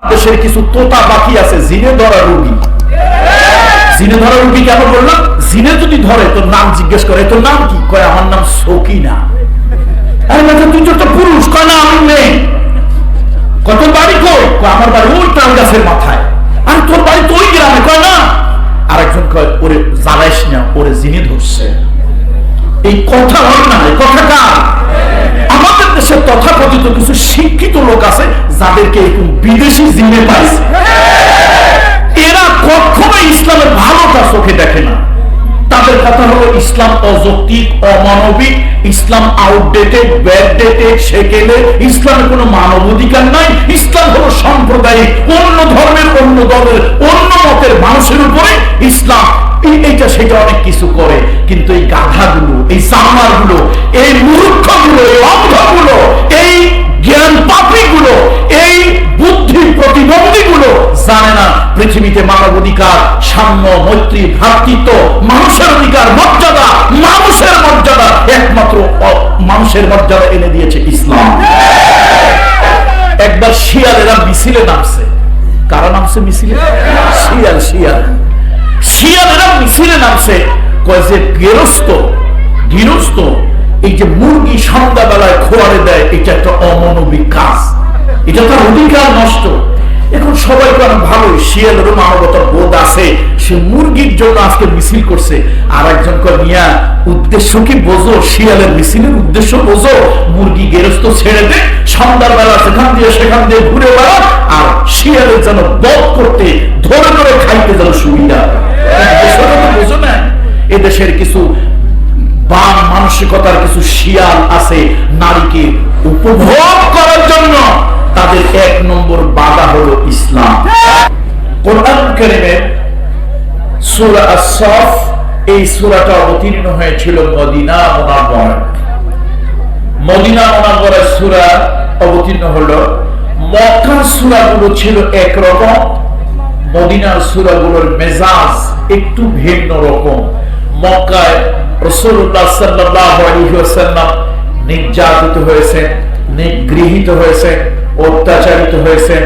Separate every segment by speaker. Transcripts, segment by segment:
Speaker 1: দেশের কিছু তোতা পাখি আছে জিনে ধরা রোগী। জিনে ধরা রোগী কেন বললাম? জিনে যদি ধরে তোর নাম জিজ্ঞেস করে, তোর নাম কি? কয় আমার নাম সকিনা। তুই তো পুরুষ। কয় না আমি মেয়ে। কত বাড়ি কই? আমার বাড়ি ওই টাল গাছের মাথায়। আর তোর বাড়ি তো ওই গ্রামে। কয় না। আরেকজন কয় ওরে জ্বালাইস না, ওরে জিনে ধরছে। এই কথা হয় না, এই কথা কার? আমাদের দেশে তথাকথিত কিছু শিক্ষিত লোক আছে যাদেরকে এরকম বিদেশি জিনে পাইছে। এরা কখনো ইসলামের ভালোটা চোখে দেখে না। তাদের কথা হলো ইসলাম অযৌক্তিক, অমানবিক, ইসলাম আউটডেটেড, ব্যাকডেটেড, সেকেলে, ইসলামের কোনো মানবাধিকার নাই। ইসলাম হলো সাম্প্রদায়িক, অন্য ধর্মের, অন্য দলের, অন্য মতের মানুষের উপরে ইসলাম এইটা সেটা অনেক কিছু করে। কিন্তু এই গাধাগুলো, এই সামারগুলো, এই মূর্খগুলো, এই অন্ধগুলো, এই জ্ঞান পাপীগুলো, এই বুদ্ধি প্রতিবন্ধীগুলো জানে না পৃথিবীতে মানবাধিকার, সাম্য, মৈত্রী, ভ্রাতৃত্ব, মানুষের অধিকার, মর্যাদা, মানুষের মর্যাদা একমাত্র মানুষের মর্যাদা এনে দিয়েছে ইসলাম। একবার শিয়ালেরা মিছিলে নামছে। কারা নামছে মিছিলে? শিয়াল। শিয়ালেরা মিছিলে নামছে। কয় যে গৃহস্থ এই যে মুরগি সন্ধ্যাবেলায় খোয়ারে দেয়, এটা একটা অমানবিক কাজ, এটা তার অধিকার নষ্ট। এখন সবাই কারণ ভালোই শিয়ালেরও মানবতার বোধ আছে, সে মুরগির জন্য আজকে মিছিল করছে। আর একজন কয় মিয়া উদ্দেশ্য কি বোঝো? শিয়ালের মিছিলের উদ্দেশ্য বোঝো? মুরগি গেরস্ত ছেড়ে দে, সন্ধ্যাবেলা সেখান দিয়ে ঘুরে বেড়া, আর শিয়ালের যেন বধ করতে ধরে খাইতে যেন সুবিধা। বোঝো না? এদেশের কিছু বাম মানসিকতার কিছু শিয়াল আছে, নারীকে উপভোগ করার জন্য তাদের এক নম্বর বাধা হলো ইসলাম। কোরআন কারীমের সূরা আস-সাফ, এই সূরাটা অবতীর্ণ হয়েছিল মদিনা মুনাওয়ারায়। সূরা অবতীর্ণ হলো। মক্কার সূরাগুলো ছিল একরকম, মদিনার সূরাগুলোর মেজাজ একটু ভিন্ন রকম। মক্কায় রাসূলুল্লাহ সাল্লাল্লাহু আলাইহি ওয়াসাল্লাম নির্যাতিত হয়েছেন, নিগৃহীত হয়েছেন, অত্যাচারিত হয়েছেন,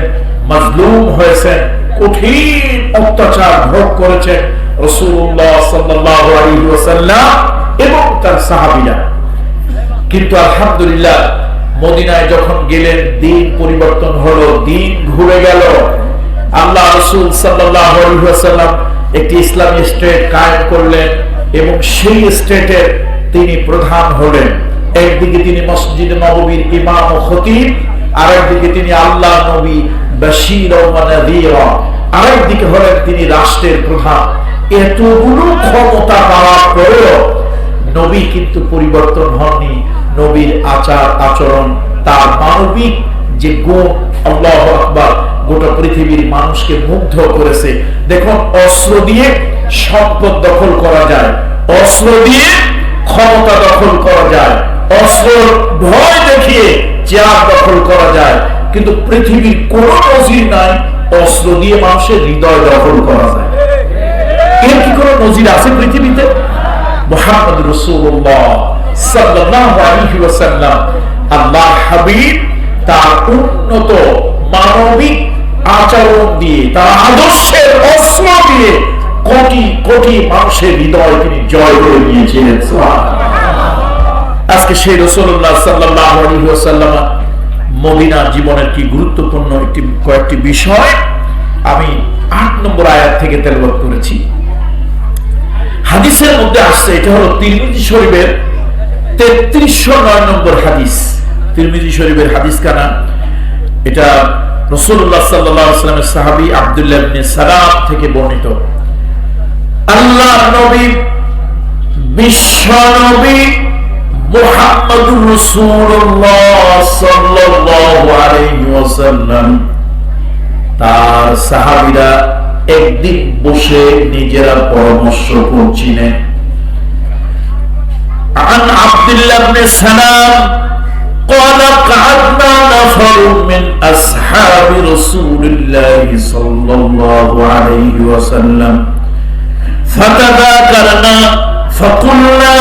Speaker 1: মাজলুম হয়েছেন, কঠিন অত্যাচার ভোগ করেছেন রাসূলুল্লাহ সাল্লাল্লাহু আলাইহি ওয়াসাল্লাম এবং তার সাহাবীরা। কিন্তু আলহামদুলিল্লাহ মদিনায় যখন গেলেন, দিন পরিবর্তন হলো, দিন ঘুরে গেল। আল্লাহ রাসূল সাল্লাল্লাহু আলাইহি ওয়াসাল্লাম একটি ইসলামী স্টেট কায়েম করলেন এবং সেই স্টেটের তিনি প্রধান হলেন। একদিকে তিনি মসজিদ নববীর ইমাম ও খতিব, আরেকদিকে তিনি আল্লাহ নবী বাশীর ওয়া নাযীর, আরেকদিকে হলেন তিনি রাষ্ট্রের প্রধান। এতগুলো ক্ষমতা পাওয়ার পরেও নবী কিন্তু পরিবর্তন হননি। নবীর আচার আচরণ, তার মানবিক যে গুণ, আল্লাহু আকবার, গোটা পৃথিবীর মানুষকে মুগ্ধ করেছে। দেখুন, অস্ত্র দিয়ে সম্পদ দখল করা যায়, অস্ত্র দিয়ে ক্ষমতা দখল করা যায়, অস্ত্র ভয় দেখিয়ে চেয়ার দখল করা যায়, কিন্তু পৃথিবীর কোন নজির নাই অস্ত্র দিয়ে মানুষের হৃদয় দখল করা যায়। এর কি কোন নজির আছে পৃথিবীতে? মুহাম্মদ রাসূলুল্লাহ সাল্লাল্লাহু আলাইহি ওয়াসাল্লাম, আল্লাহর হাবিব, তার উন্নত মানবিক আচরণ দিয়ে, তার আদর্শের অস্ত্র দিয়ে কোটি কোটি মানুষের হৃদয় তিনি জয় করে নিয়েছিলেন। আজকে সেই রাসূলুল্লাহ সাল্লাল্লাহু আলাইহি ওয়াসাল্লাম মদিনার জীবনের কি গুরুত্বপূর্ণ কয়েকটি বিষয় আমি 8 নম্বর আয়াত থেকে তেলাওয়াত করেছি। হাদিসের মধ্যে আসছে, এটা হলো তিরমিজি শরীফের 3309 নম্বর হাদিস। তিরমিজি শরীফের হাদিস কানা, এটা রাসূলুল্লাহ সাল্লাল্লাহু আলাইহি ওয়াসাল্লামের সাহাবী আব্দুল্লাহ ইবনে সালাম থেকে বর্ণিত। আল্লাহ নবী, বিশ্ব নবী মুহাম্মদুর রাসূলুল্লাহ সাল্লাল্লাহু আলাইহি ওয়াসাল্লাম, তার সাহাবীরা একদিন বসে নিজেরা পরামর্শ করছিলেন। عن عبد الله بن سلام قال قعدنا نفر من أصحاب رسول الله صلى الله عليه وسلم فتذاكرنا فقلنا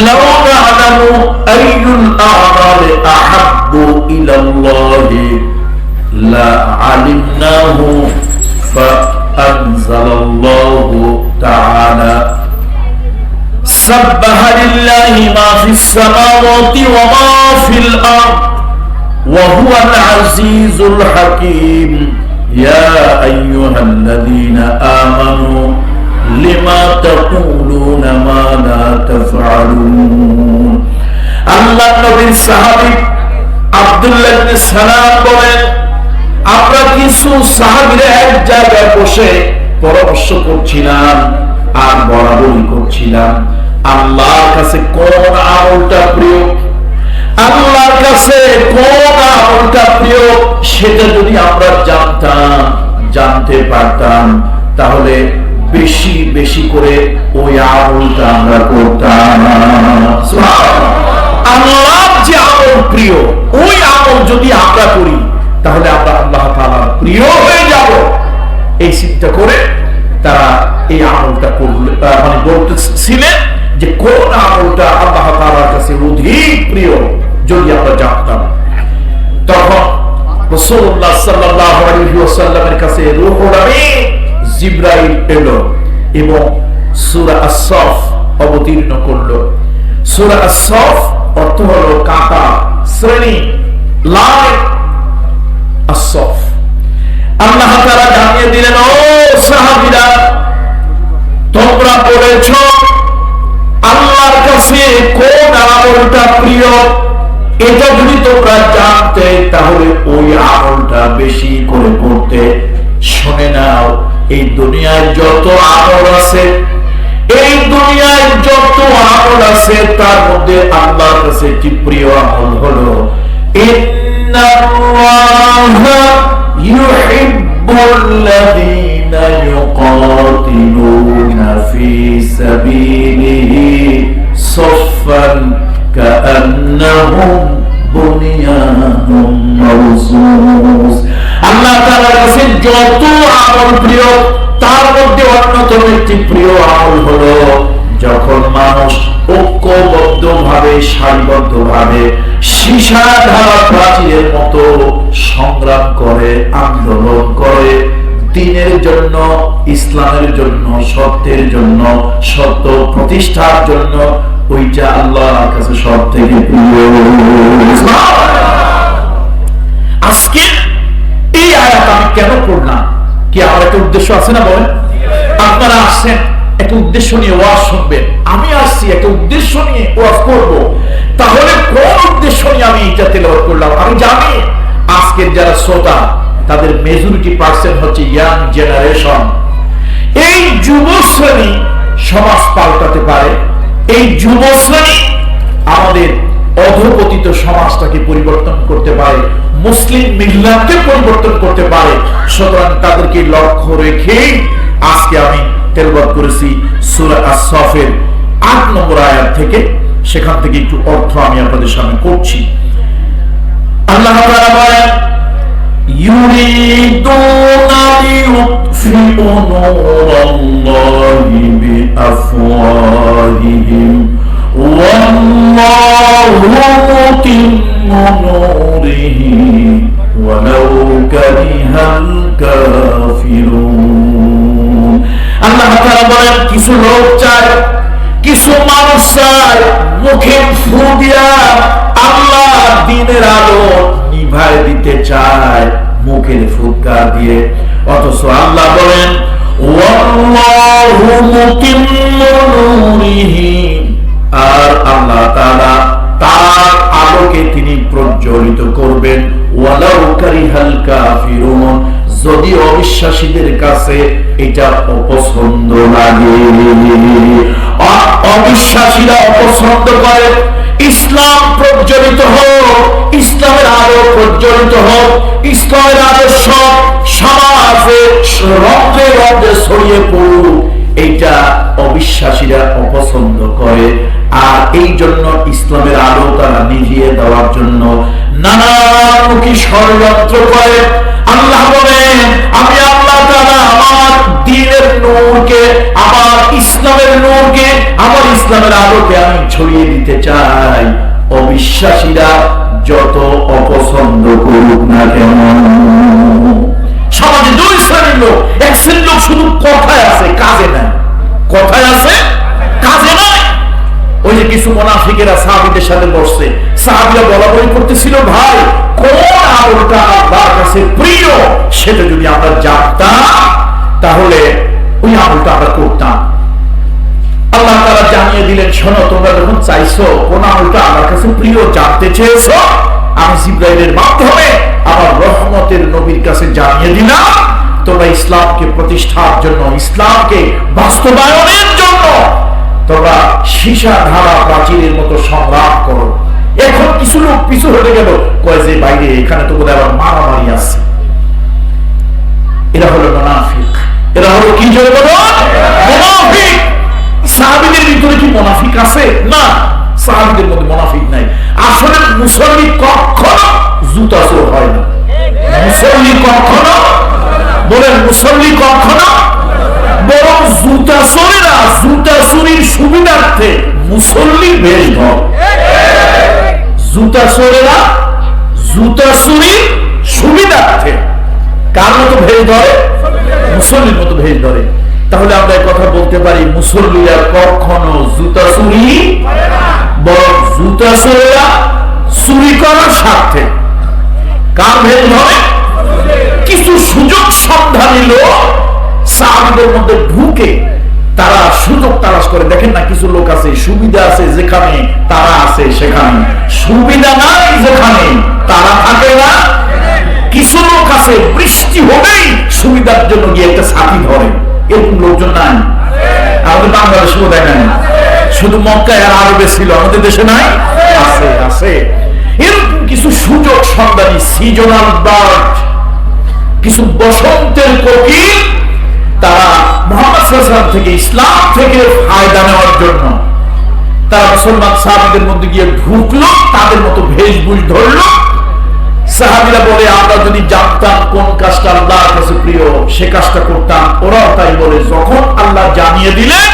Speaker 1: لو نعلم أي الأعمال أحب إلى الله لا علمنا লিল্লাহি মা ফিস সামাওয়াতি ওয়া মা ফিল আরদ ওয়া হুয়াল আজিজুল হাকীম ইয়া আইয়ুহাল্লাযীনা আমানু লিমা তাকুলুনা মা লা তাফআলুন। আল্লাহ নবীর সাহাবী আব্দুল্লাহ ইবনে সালাম বলেন, আমরা কিছু সাহাবীরা এক জায়গায় বসে পরামর্শ করছিলাম আর বরাবরই করছিলাম আল্লাহর কাছে কোন আমলটা প্রিয়, আল্লাহর কাছে কোন আমলটা প্রিয় সেটা যদি আমরা জানতে পারতাম তাহলে বেশি বেশি করে ওই আমলটা আমরা করতাম। আল্লাহর যে আমল প্রিয় ওই আমল যদি আমরা করি তাহলে আমরা আল্লাহ তাআলার প্রিয় হয়ে যাব। এই চিন্তা করে তারা এই আমলটা করলে মানে বলতেছিলেন যে কোন আমলটা আল্লাহ তাআলার কাছে অধিক প্রিয় যদি আমরা জানতাম। তখন রাসূলুল্লাহ সাল্লাল্লাহু আলাইহি ওয়াসাল্লামের কাছে রূহুল আমিন জিবরাইল এলো এবং সূরা আস-সাফ অবতীর্ণ করলো। সূরা আস-সাফ অর্থ হলো কাঁটা, শ্রেণী, লাইন। আস-সাফ আল্লাহ তাআলা জানিয়ে দিলেন, ও সাহাবীরা তোমরা পড়েছো আল্লাহর কাছে কোন আমলটা প্রিয়, এটা যদি তোমরা জানতে তাহলে ওই আমলটা বেশি করে করতে। শুনে নাও, এই দুনিয়ায় যত আমল আছে, এই দুনিয়ায় যত আমল আছে তার মধ্যে আল্লাহর কাছে একটি প্রিয় আমল হলো ইন্নাল্লাহা ইউহিব্বুল্লাযীনা ইউকাতিলুনা ফী সাবিলিহি সাফফান কাআন্নাহুম বুনিয়ানুম মারসুস। আল্লাহ তাআলার কাছে যত আমল প্রিয় তার মধ্যে অন্যতম একটি প্রিয় আমল হলো যখন মানুষ ঐক্যবদ্ধভাবে সারিবদ্ধভাবে সীসা ঢালা প্রাচীরের মতো সংগ্রাম করে, আন্দোলন করে দ্বীনের জন্য, ইসলামের জন্য, সত্যের জন্য, সত্য প্রতিষ্ঠার জন্য। ওইটা আল্লাহর কাছে সব থেকে প্রিয়। আজকে এই আয়াত আমি কেন পড়লাম? কি আমার একটা উদ্দেশ্য আছে না? বলেন। আপনারা আসছেন একটা উদ্দেশ্য নিয়ে ওয়াজ শুনবেন, আমি আসছি একটা উদ্দেশ্য নিয়ে ওয়াজ করব। তাহলে কোন উদ্দেশ্য নিয়ে আমি এটা তেলাওয়াত করলাম? আমি জানি আজকের যারা শ্রোতা তাদের মেজরিটি পার্সেন্ট হচ্ছে ইয়াং জেনারেশন। এই যুব শ্রেণী সমাজ পাল্টাতে পারে, এই যুব শ্রেণী আমাদের অধপতিত সমাজটাকে পরিবর্তন করতে পারে, মুসলিম মিল্লাতকে পরিবর্তন করতে পারে। সুতরাং তাদেরকে লক্ষ্য রেখে আজকে আমি তেলাওয়াত করেছি সূরা আস-সাফের ৮ নম্বর আয়াত থেকে। সেখান থেকে একটু অর্থ আমি আপনাদের সামনে করছি। আল্লাহ তাআলা বলেন, ইউরিদুনা লিইউতফিউ নূরাল্লাহি বিআফওয়াহিহিম ওয়াল্লাহু মুতিম্মু নূরিহি ওয়ালাউ কারিহাল কাফিরুন। আল্লাহ তাআলা বলেন, কিছু লোক চায়, কিছু মানুষ চায় মুখে ফু দিয়া আল্লাহ দ্বীনের আলো নিভায় দিতে চায় মুখের ফুৎকার দিয়ে। অথচ আল্লাহ বলেন, ওয়াল্লাহু মুতিম্মু নূরিহি, আর আল্লাহ তাআলা তার আলোকে তিনি প্রজ্বলিত করবেন। ওয়ালাউ কারিহাল কাফিরুন, যদি অবিশ্বাসীদের কাছে এটা অপছন্দ লাগে। অবিশ্বাসীরা অপছন্দ করে ইসলাম প্রজ্বলিত হোক, ইসলামের আলো প্রজ্বলিত হোক, ইসলামের আদর্শ সমাজে রন্ধ্রে রন্ধ্রে ছড়িয়ে পড়ুক, এইটা অবিশ্বাসীরা অপছন্দ করে। আর এই জন্য ইসলামের আলো তারা নিভিয়ে দেওয়ার জন্য নানামুখী ষড়যন্ত্র করে। আল্লাহ বলেন, আমি আল্লাহ তাআলা আমার দ্বীনের নূরকে, আমার ইসলামের নূরকে, আমার ইসলামের আলোকে আমি ছড়িয়ে দিতে চাই। অবিশ্বাসীরা যত অপছন্দ করুক না কেন। সমাজে দুই শ্রেণীর লোক, এক শ্রেণীর লোক শুধু কথায় আছে কাজে নাই, কথায় আছে কাজে নাই। ওই যে কিছু কিছু মুনাফিকেরা সাহাবীদের সাথে বসছে, সাহাবীরা বলাবলি করতেছিল, ভাই কোন আমলটা আল্লাহর কাছে প্রিয় সেটা যদি আমরা জানতাম তাহলে ওই আমলটা আমরা করতাম। আল্লাহ তাআলা জানিয়ে দিলেন, শোনো তোমরা যখন চাইছো কোন আমলটা আল্লাহর কাছে প্রিয় জানতে চেয়েছো, আমি জিবরাইলের মাধ্যমে আমার রহমতের নবীর কাছে জানিয়ে দিলাম, তোমরা ইসলামকে প্রতিষ্ঠার জন্য, ইসলামকে বাস্তবায়নের জন্য তোমরা সীসা ধারা প্রাচীরের মতো সংগ্রাম করো। এখন কিছু লোক পিছু হতে গেল, কয় যে বাইরে এখানে তো বোধহয় আবার মারামারি আছে। এরা হলো মুনাফিক। এরা হলো কি জোরে বলো? মুনাফিক। সাহাবীদের ভিতরে কি মুনাফিক আছে? না, সাহাবীদের মধ্যে মুনাফিক নাই। আসলে মুসল্লি কখনো জুতা চোর হয় না। মুসল্লি কখনো, বলেন মুসল্লি কখনো, বরং জুতা চোরেরা জুতা চুরির সুবিধার্থে মুসল্লির বেশ ধর। জুতা চোরেরা জুতা চুরির সুবিধার্থে কার মতো ভেজ ধরে? মুসল্লির মতো ভেজ ধরে। তাহলে আমরা কথা বলতে পারি, মুসল্লিরা কখনো জুতা চুরি, বরং জুতা চোরেরা চুরি করার স্বার্থে কার ভেজ ধরে? কিছু সুযোগ সন্ধানী লোক সাহাবীদের মধ্যে ঢুকে তারা সুযোগ তালাশ করে। দেখেন না, কিছু লোক আছে সুবিধা আছে যেখানে তারা আছে সেখানে, সুবিধা নাই যেখানে তারা থাকে না। কিছু লোক আছে বৃষ্টি হলেই সুবিধার জন্য গিয়ে একটা ছাতি ধরে, এরকম লোকজন নাই? আমাদের বাংলাদেশে বোধ হয় নাই, শুধু মক্কায় আর আরবে ছিল, আমাদের দেশে নাই? আছে, আছে। এরকম কিছু সুযোগ সন্ধানী সিজনাল বার্ড, কিছু বসন্তের কোকিল, তারা মুহাম্মদ সাল্লাল্লাহু আলাইহি ওয়াসাল্লাম থেকে, ইসলাম থেকে ফায়দা নেওয়ার জন্য তারা মুসলমান সাহাবীদের মধ্যে গিয়ে ঢুকলো, তাদের মতো বেশভূষ ধরলো। সাহাবীরা বলে, আমরা যদি জানতাম কোন কাজটা আল্লাহর কাছে প্রিয় সে কাজটা করতাম। ওরাও তাই বলে। যখন আল্লাহ জানিয়ে দিলেন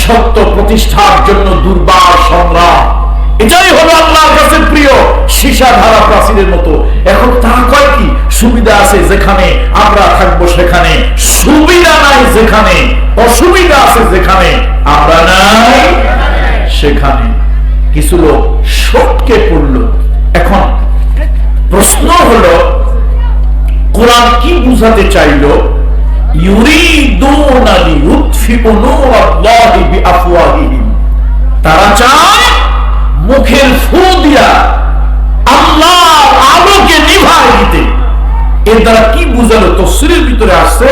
Speaker 1: সত্য প্রতিষ্ঠার জন্য দুর্বার সংগ্রাম, এটাই হলো আল্লাহর কাছে প্রিয়, সীসা ধারা প্রাচীরের মতো। এখন তারা কয় কি, সুবিধা আছে যেখানে আমরা থাকবো সেখানে, সুবিধা নাই যেখানে, অসুবিধা আছে যেখানে আমরা নাই সেখানে। কিছু লোক সটকে পড়ল। এখন প্রশ্ন হলো, কোরআন কি বুঝাতে চাইলো? ইউরিদুনা লিইউতফিউ নূরাল্লাহি বিআফওয়াহিহিম, তারা চায় মুখের ফু দিয়া আল্লাহর আলোকে নিভায় দিতে। এর দ্বারা কি বুঝালো? তাফসীরের ভিতরে আসছে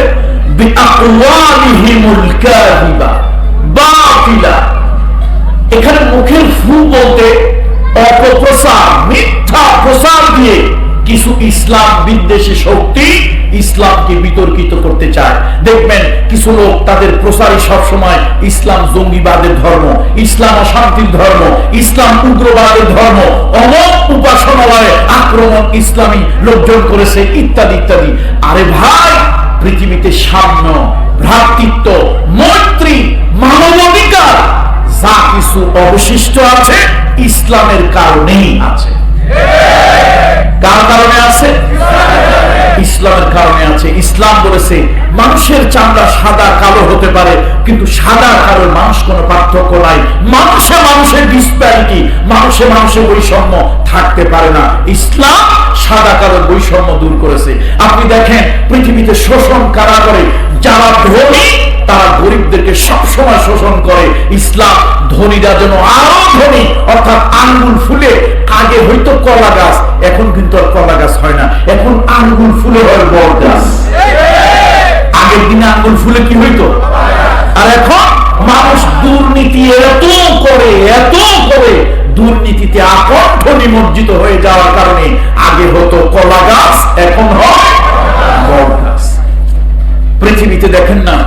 Speaker 1: বিআকওয়ালিহিমুল কাযিবা বাতিলা। এখানে মুখের ফু বলতে অপপ্রচার, মিথ্যা প্রচার দিয়ে কিছু ইসলাম বিদ্বেষী শক্তি ইসলামকে বিতর্কিত করতে চায়। দেখবেন কিছু লোক তাদের প্রচারই সবসময় ইসলাম জঙ্গিবাদের ধর্ম, ইসলাম অশান্তির ধর্ম, ইসলাম উগ্রবাদের ধর্ম, অমক উপাসনালয়ে আক্রমণ ইসলামী লোকজন করেছে ইত্যাদি ইত্যাদি। আরে ভাই, পৃথিবীতে সাম্য, ভ্রাতৃত্ব, মৈত্রী, মানবাধিকার যা কিছু অবশিষ্ট আছে ইসলামের কারণেই আছে। কার কারণে আছে? ইসলামের কারণে আছে। ইসলাম বলেছে মানুষের চামড়া সাদা কালো হতে পারে, কিন্তু সাদা কালো মানুষ কোনো পার্থক্য নাই। মানুষে মানুষের ডিসপ্যারিটি, মানুষে মানুষের বৈষম্য থাকতে পারে না। ইসলাম সাদা কালো বৈষম্য দূর করেছে। আপনি দেখেন পৃথিবীতে শোষণ কারা করে? যারা ধনী তারা গরিবদেরকে সবসময় শোষণ করে। ইসলাম ধনীরা যেন আরো ধনী, অর্থাৎ আঙ্গুল ফুলে, আগে হয়তো কলা গাছ, এখন কিন্তু আর কলা গাছ হয় না, এখন আঙ্গুল ফুলে হয় বট গাছ। আগের দিনে আঙ্গুল ফুলে কি হইতো? আর এখন মানুষ দুর্নীতি এত করে, এত করে, দুর্নীতিতে আকণ্ঠ নিমজ্জিত হয়ে যাওয়ার কারণে আগে হতো কলা গাছ, এখন হয় বট গাছ। পৃথিবীতে দেখেন না,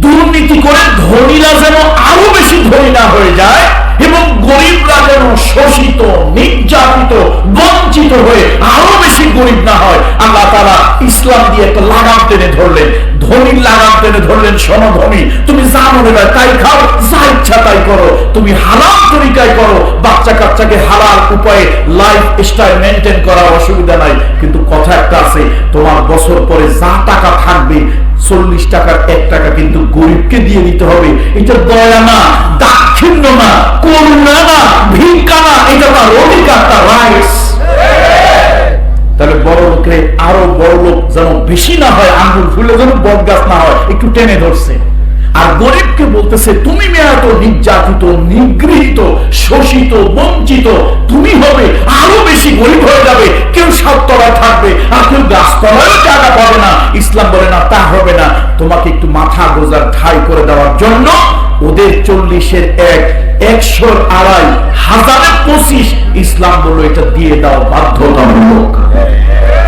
Speaker 1: দুর্নীতি করে ধনীরা যেন আরো বেশি ধনী না হয়ে যায় এবং গরিবরা যেন শোষিত, নির্যাতিত, বঞ্চিত হয়ে আরো বেশি গরিব না হয়। আল্লাহ তাআলা ইসলাম দিয়ে একটা লাগাম টেনে ধরলেন, ধনীর লাগাম টেনে ধরলেন। শোনো ধনী, তুমি যা মনে হয় তাই খাও, যা ইচ্ছা তাই করো, তুমি হালাল তরিকায় করো, বাচ্চা কাচ্চাকে হালাল উপায়ে লাইফ স্টাইল মেনটেন করার অসুবিধা নাই। কিন্তু কথা একটা আছে, তোমার বছর পরে যা টাকা থাকবে 40 টাকার 1 টাকা কিন্তু গরিবকে দিয়ে দিতে হবে। এটা দয়া না, দাক্ষিণ্য না, করুণা না, ভিক্ষা না, এটা তার অধিকার, তার রাইটস। তাহলে বড় লোকে আরো বড় লোক যেন বেশি না হয়, আঙ্গুল ফুলে যেন বট গাছ না হয়, একটু টেনে ধরছে। আর গরিবকে বলতেছে তুমি মেয়াত নির্যাতিত, নিগৃহীত, শোষিত, বঞ্চিত, তুমি হবে আরো বেশি গরিব হয়ে যাবে, কেউ সাততলায় থাকবে আর কেউ গাছতলায় জায়গা পাবে না। ইসলাম বলে না, তা হবে না, তোমাকে একটু মাথা গোজার ঠাই করে দেওয়ার জন্য ওদের 40-এর 1, 100-র 2.5, 1000-এর 25 ইসলাম বললো এটা দিয়ে দাও বাধ্যতামূলক।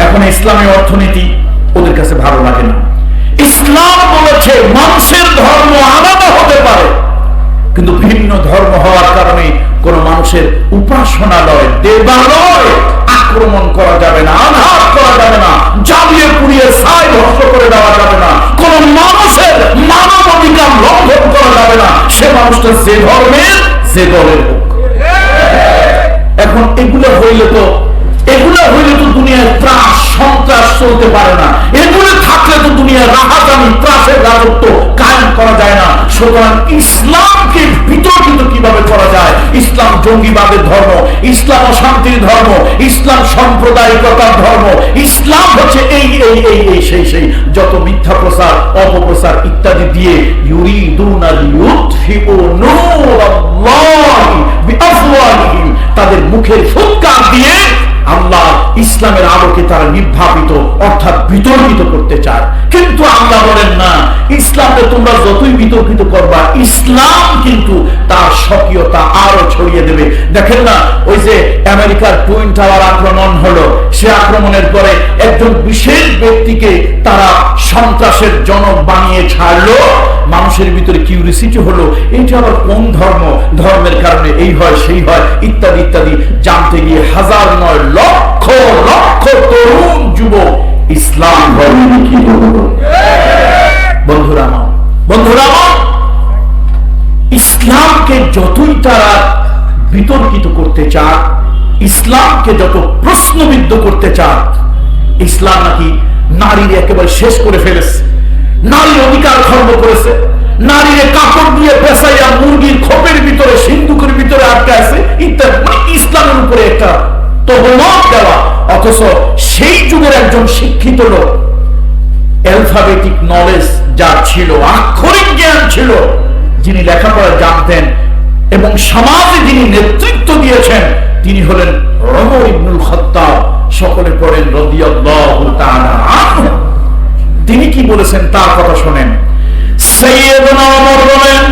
Speaker 1: এখন ইসলামী অর্থনীতি ওদের কাছে ভালো লাগে না। ইসলাম বলেছে মানুষের ধর্ম আলাদা হতে পারে, কিন্তু ভিন্ন ধর্ম হওয়ার কারণে কোন মানুষের উপাসনালয়, দেবালয় আক্রমণ করা যাবে না, আঘাত করা যাবে না, জ্বালিয়ে পুড়িয়ে ছাই ধ্বংস করে দেওয়া যাবে না, কোন মানুষের মানব অধিকার লঙ্ঘন করা যাবে না, সে মানুষটা যে ধর্মের, যে দলের হোক। এখন এগুলো হইলে তো দুনিয়ায় ত্রাস সন্ত্রাস চলতে পারে না, এগুলো থাকলে তো দুনিয়ার রাহাজানি ত্রাসের রাজত্ব কায়েম করা যায় না। সুতরাং ইসলামকে বিতর্কিত কিভাবে করা যায়? ইসলাম জঙ্গিবাদের ধর্ম, ইসলাম অশান্তির ধর্ম, ইসলাম সাম্প্রদায়িকতার ধর্ম, ইসলাম হচ্ছে এই এই এই এই সেই সেই যত মিথ্যা প্রচার, অপপ্রচার ইত্যাদি দিয়ে ইউরিদুনা লিইউতফিউ নূরাল্লাহি বিআফওয়াহিহিম, তাদের মুখের ফুৎকার দিয়ে আল্লাহ ইসলামের আলোকে তারা নির্বাপিত অর্থাৎ বিতর্কিত করতে চায়। কিন্তু আল্লাহ বলেন না, ইসলামকে তোমরা যতই বিতর্কিত করবা, ইসলাম কিন্তু তার স্বকীয়তা আরো ছড়িয়ে দেবে। দেখেন না, ওই যে আমেরিকার টুইন টাওয়ার আক্রমণ হলো, সে আক্রমণের পরে একজন বিশেষ ব্যক্তিকে তারা সন্ত্রাসের জনক বানিয়ে ছাড়লো। মানুষের ভিতরে কিউরিসিটি হলো, এইটা আবার কোন ধর্ম, ধর্মের কারণে এই হয় সেই হয় ইত্যাদি ইত্যাদি জানতে গিয়ে হাজার নয় লক্ষ লক্ষ তরুণ যুবক ইসলাম ধর্মে দীক্ষিত হলো। বন্ধুরা আমার, ইসলামকে যতই তারা বিতর্কিত করতে চায়, ইসলামকে যত প্রশ্নবিদ্ধ করতে চায়, ইসলাম নাকি নারীর একেবারে শেষ করে ফেলেছে, নারীর অধিকার খর্ব করেছে, নারীর কাপড় দিয়ে পেঁচাইয়া মুরগির খোপের ভিতরে, সিন্ধুকের ভিতরে আটকে আছে ইত্যাদি, ইসলামের উপরে একটা তহমত দেওয়া। অথচ সেই যুগের একজন শিক্ষিত লোক, অ্যালফাবেটিক নলেজ যার ছিল, আক্ষরিক জ্ঞান ছিল, যিনি লেখাপড়া জানতেন এবং সমাজে যিনি নেতৃত্ব দিয়েছেন, তিনি হলেন ওমর ইবনুল খাত্তাব, সকলে পড়েন রাদিয়াল্লাহু তাআলা আনহু। তিনি কি বলেছেন তার কথা শুনেন। সাইয়েদনা ওমর বলেন,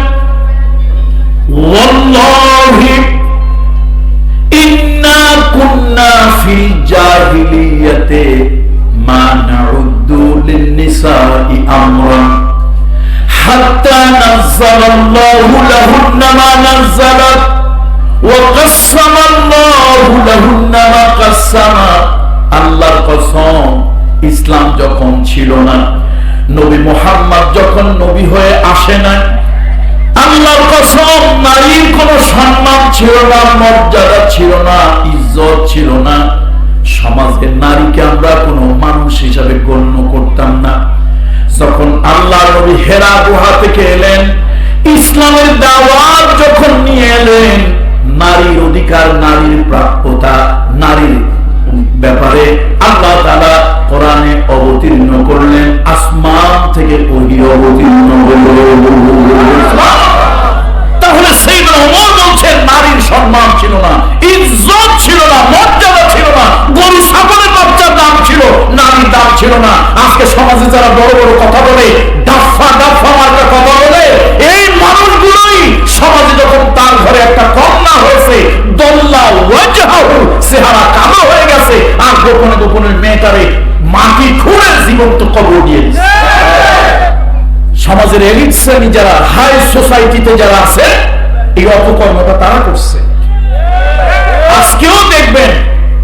Speaker 1: ওয়াল্লাহি ইন্না কুন্না ফিল জাহিলিয়াতি মা নাউদ্দু লিন-নিসাই আমরান হাত্তা নাযালাল্লাহু লাহুন্না মা নাযালাত ওয়া কাসসামাল্লাহু লাহুন্না মা কাসসামা। আল্লাহর কসম, ইসলাম যখন ছিল না, নবী মুহাম্মদ যখন নবী হয়ে আসে না, আল্লাহর কসম নারীর কোনো সম্মান ছিল না, মর্যাদা ছিল না, ইজ্জত ছিল না। সমাজের নারীকে আমরা কোনো মানুষ হিসাবে গণ্য করতাম না। যখন আল্লাহ নবী হেরা গুহা থেকে এলেন, ইসলামের দাওয়াত যখন নিয়ে এলেন, নারীর অধিকার, নারীর প্রাপ্যতা, নারীর ব্যাপারে আল্লাহ তাআলা কোরআনে অবতীর্ণ করলেন, আসমান থেকে ওহী অবতীর্ণ হলো। তাহলে সেইদিন ওমর বলছেন নারীর সম্মান ছিল না, ইজ্জত ছিল না, মর্যাদা ছিল না, গরু ছাগলের বাচ্চার দাম ছিল, নারীর দাম ছিল না। আজকে সমাজে যারা বড় বড় কথা বলে, ডাফা ডাফা মার্কা কথা বলে, এই মানুষগুলোই সমাজে যখন তার ঘরে একটা কন্যা হয়েছে, দল্লা ওয়াজহাহু, চেহারা কালো হয়ে গেছে, আর গোপনে গোপনে মেয়েটারে মাটি খুঁড়ে জীবন্ত কবর দিয়ে দিচ্ছে। সমাজের এলিট শ্রেণী যারা, হাই সোসাইটিতে যারা আছে, এই অপকর্মটা তারা করছে। আজকেও দেখবেন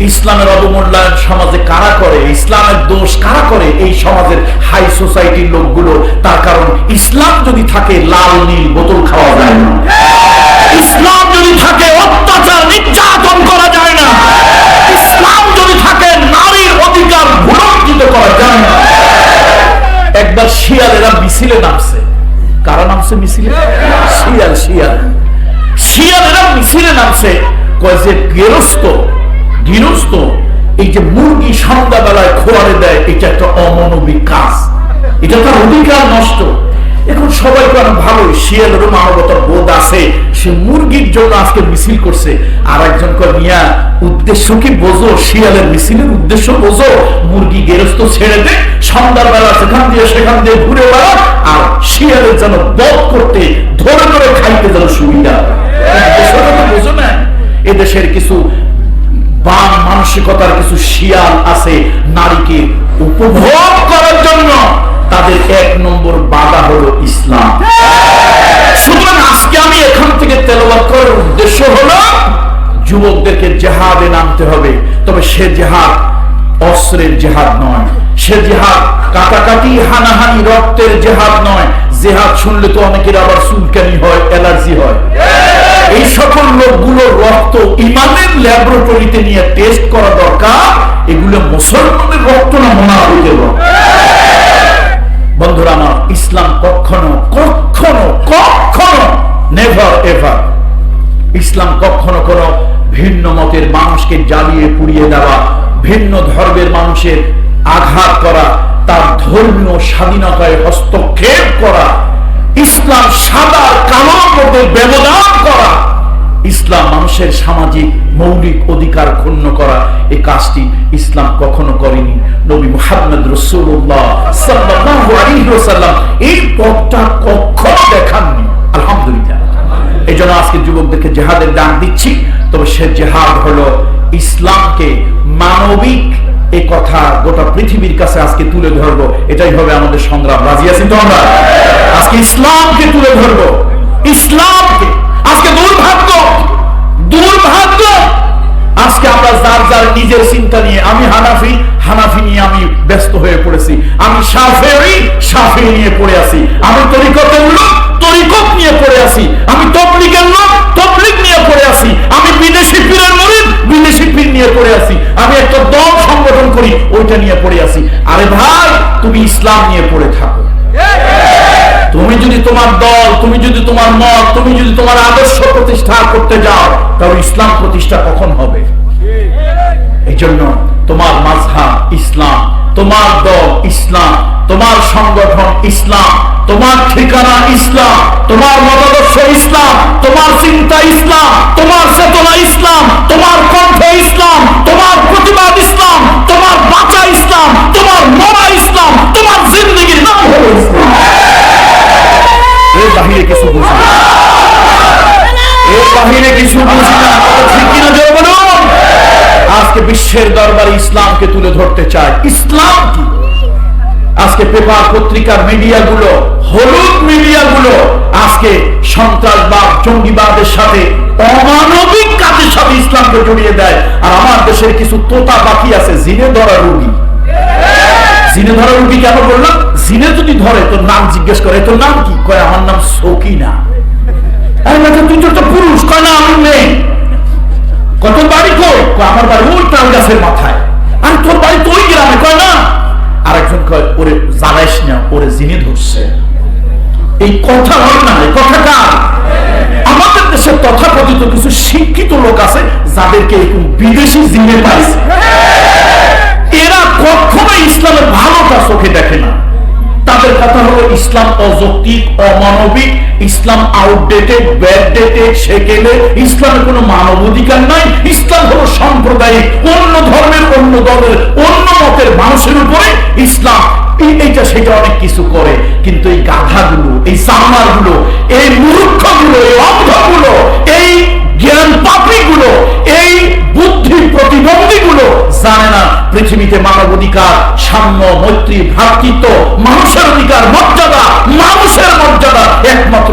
Speaker 1: ইসলামের অবমূল্যায়ন সমাজে কারা করে, ইসলামের দোষ কারা করে, এই সমাজের হাই সোসাইটির লোকগুলো। তার কারণ ইসলাম যদি থাকে লাল নীল বোতল খাওয়া যায় না, ইসলাম যদি থাকে অত্যাচার নির্যাতন করা যায় না, ইসলাম যদি থাকে নারীর অধিকার ভুলঞ্চিত করা যায় না। একবার এবার শিয়ালেরা মিছিলে নামছে। কারা নামছে মিছিলে? শিয়ালেরা মিছিলে নামছে। কয় যে গৃহস্থ এই যে মুরগি সন্ধ্যাবেলায় খোয়ারে দেয়, এটা একটা অমানবিক কাজ, এটা তার অধিকার নষ্ট। এখন সবাই তো ভালোই, শিয়ালেরও মানবতার বোধ আছে, সে মুরগির জন্য আজকে মিছিল করছে। আর একজন কয় মিয়া উদ্দেশ্য কি বোঝো, শিয়ালের মিছিলের উদ্দেশ্য বোঝো, মুরগি গেরস্ত ছেড়ে দে, সন্ধ্যার বেলা সেখান দিয়ে ঘুরে বেড়া, আর শিয়ালের যেন বধ করতে ধরে ধরে খাইতে যেন সুবিধা। বোঝো না, এদেশের কিছু বাম মানসিকতার কিছু শিয়াল আছে, নারীকে উপভোগ করার জন্য তাদের 1 নম্বর বাধা হলো ইসলাম। সুতরাং আজকে আমি এখান থেকে তেলাওয়াত করার উদ্দেশ্য হলো যুবকদেরকে জিহাদে নামতে হবে। তবে সে জিহাদ অস্ত্রের জিহাদ নয়, সে জিহাদ কাটাকাটি হানাহানি রক্তের জিহাদ নয়। জিহাদ শুনলে তো অনেকের আবার চুলকানি হয়, অ্যালার্জি হয়। এই সকল লোকগুলোর রক্ত ইমানের ল্যাবরেটরিতে নিয়ে টেস্ট করা দরকার, এগুলো মুসলমানের রক্ত না মুনাফিকের রক্ত। বন্ধুরা আমার, ইসলাম কখনো নেভার এভার, ইসলাম কখনো কোন ভিন্ন মতের মানুষকে জ্বালিয়ে পুড়িয়ে দেওয়া, ভিন্ন ধর্মের মানুষের আঘাত করা, তার ধর্মীয় স্বাধীনতায় হস্তক্ষেপ করা, ইসলাম সাদা কালোর মধ্যে ব্যবধান করা, ইসলাম মানুষের সামাজিক মৌলিক অধিকার ক্ষুণ্ণ করা, এই কাজটি ইসলাম কখনো করেনি। নবী মুহাম্মদ রাসূলুল্লাহ সাল্লাল্লাহু আলাইহি ওয়াসাল্লাম এই পথটা কখনো দেখাননি। আলহামদুলিল্লাহ। এই জন্য আজকে যুবকদেরকে জিহাদের ডাক দিচ্ছি। তবে সে জিহাদ হলো ইসলামকে মানবিক, এই কথা গোটা পৃথিবীর কাছে আজকে তুলে ধরবো, এটাই হবে আমাদের সংগ্রাম। রাজি আছি তো আমরা? আজকে ইসলামকে তুলে ধরবো, ইসলামকে। আজকে দুর্ভাগ্য আজকে আমরা যার নিজের চিন্তা নিয়ে, আমি হানাফি নিয়ে আমি ব্যস্ত হয়ে পড়েছি, আমি শাফেঈ নিয়ে পড়ে আছি, আমি তরিকতের লোক তরিকত নিয়ে পড়ে আছি, আমি তাবলীগের লোক তাবলীগ নিয়ে পড়ে আছি, আমি বিদেশি পীরের মুরিদ বিদেশি পীর নিয়ে পড়ে আছি, আমি একটা দল সংগঠন করি ওইটা নিয়ে পড়ে আছি। আরে ভাই, তুমি ইসলাম নিয়ে পড়ে থাকো। তুমি যদি তোমার দল, তুমি যদি তোমার মত, তুমি যদি তোমার আদর্শ প্রতিষ্ঠা করতে যাও, তাহলে ইসলাম প্রতিষ্ঠা কখন হবে? এই জন্য তোমার মাযহাব ইসলাম, তোমার দল ইসলাম, তোমার সংগঠন ইসলাম, তোমার ঠিকানা ইসলাম, তোমার মতাদর্শ ইসলাম, তোমার চিন্তা ইসলাম, তোমার চেতনা ইসলাম, তোমার কণ্ঠ ইসলাম, তোমার প্রতিবাদ ইসলাম, তোমার বাঁচা ইসলাম, তোমার মরা ইসলাম, তোমার জিন্দেগির নাম হলো ইসলাম। এর বাহিরে কিছু বুঝি না, এর বাহিরে কিছু বুঝি না। ঠিক কিনা জোরে বলুন। আজকে বিশ্বের দরবারে ইসলামকে তুলে ধরতে চায়। ইসলাম কি? আজকে পেপার পত্রিকার মিডিয়াগুলো, হলুদ মিডিয়াগুলো আজকে সন্ত্রাসবাদ জঙ্গিবাদের সাথে অমানবিক কাজের সাথে ইসলামকে জড়িয়ে দেয়। আর আমার দেশের কিছু তোতা বাকি আছে জিনে ধরা রোগী। জিনে ধরা রোগী কেন বললাম? জিনে যদি ধরে তোর নাম জিজ্ঞেস করে, তোর নাম কি? কয় আমার নাম সকিনা। তুই তো পুরুষ। কয় না আমি নেই। কত বাড়ি কই? আমার বাড়ি ওই তাল গাছের মাথায়। আর তোর বাড়ি তো ওই গ্রামে। কয় না। আরেকজন কয় ওরে জ্বালাইস না, ওরে জিনে ধরছে। এই কথা হয় না, এই কথা কার? আমাদের দেশে তথাকথিত কিছু শিক্ষিত লোক আছে যাদেরকে এরকম বিদেশি জিনে পাইছে। এরা কখনো ইসলামের ভালোটা চোখে দেখে না। তাদের কথা হলো ইসলাম অযৌক্তিক, অমানবিক, ইসলাম আউটডেটেড, ব্যাকডেটেড, সেকেলে, ইসলামের কোনো মানব অধিকার নাই, ইসলাম হলো সাম্প্রদায়িক, অন্য ধর্মের, অন্য দলের, অন্য মতের মানুষের উপরে ইসলাম এইটা সেটা অনেক কিছু করে। কিন্তু এই গাধাগুলো, এই সামারগুলো, এই মূর্খগুলো, এই অন্ধগুলো, এই জ্ঞান পাপীগুলো, এই বুদ্ধি প্রতিবন্ধীগুলো জানে না পৃথিবীতে মানব অধিকার, সাম্য, মৈত্রী, ভ্রাতৃত্ব, মানুষের অধিকার, মর্যাদা, মানুষের মর্যাদা একমাত্র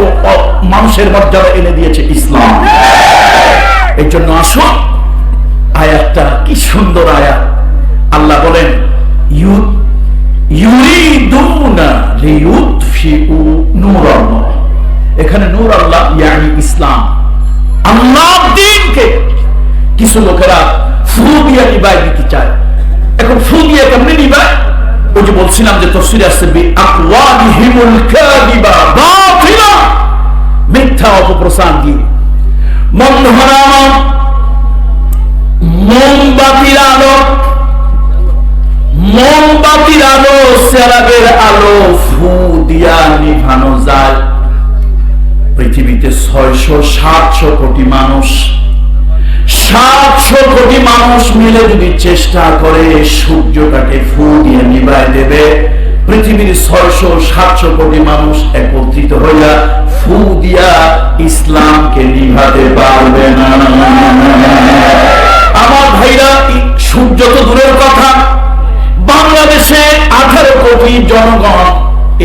Speaker 1: মানুষের মর্যাদা এনে দিয়েছে ইসলাম। এই জন্য আসুন, আয়াতটা কি সুন্দর আয়াত। আল্লাহ বলেন ইউরিদুনা লিইউতফিউ নূরাল্লাহ। এখানে নূর আল্লাহ ইয়ানি ইসলাম, আল্লাহর দ্বীনকে কিছু লোকেরা ফু দিয়ে নিবাই দিতে চায়। এখন ফু দিয়ে কেমনি নিবাই? ওই যে বলছিলাম যে তাফসীরে আছে বি আকওয়ালিহিমুল কাযিবা বাতিলা, মিথ্যা অপপ্রচার দিয়ে। বন্ধুরা আমার, মোমবাতির আলো, মোমবাতির আলো, চেরাগের আলো ফু দিয়া নিভানো যায়। পৃথিবীতে 600-700 কোটি মানুষ, 700 কোটি মানুষ মিলে যদি চেষ্টা করে সূর্যটাকে ফু দিয়ে নিভায় দেবে, পৃথিবীর 600-700 কোটি মানুষ একত্রিত হইয়া ফু দিয়া ইসলামকে নিভাতে পারবে না। আমার ভাইরা, সূর্য তো দূরের কথা, বাংলাদেশে 18 কোটি জনগণ,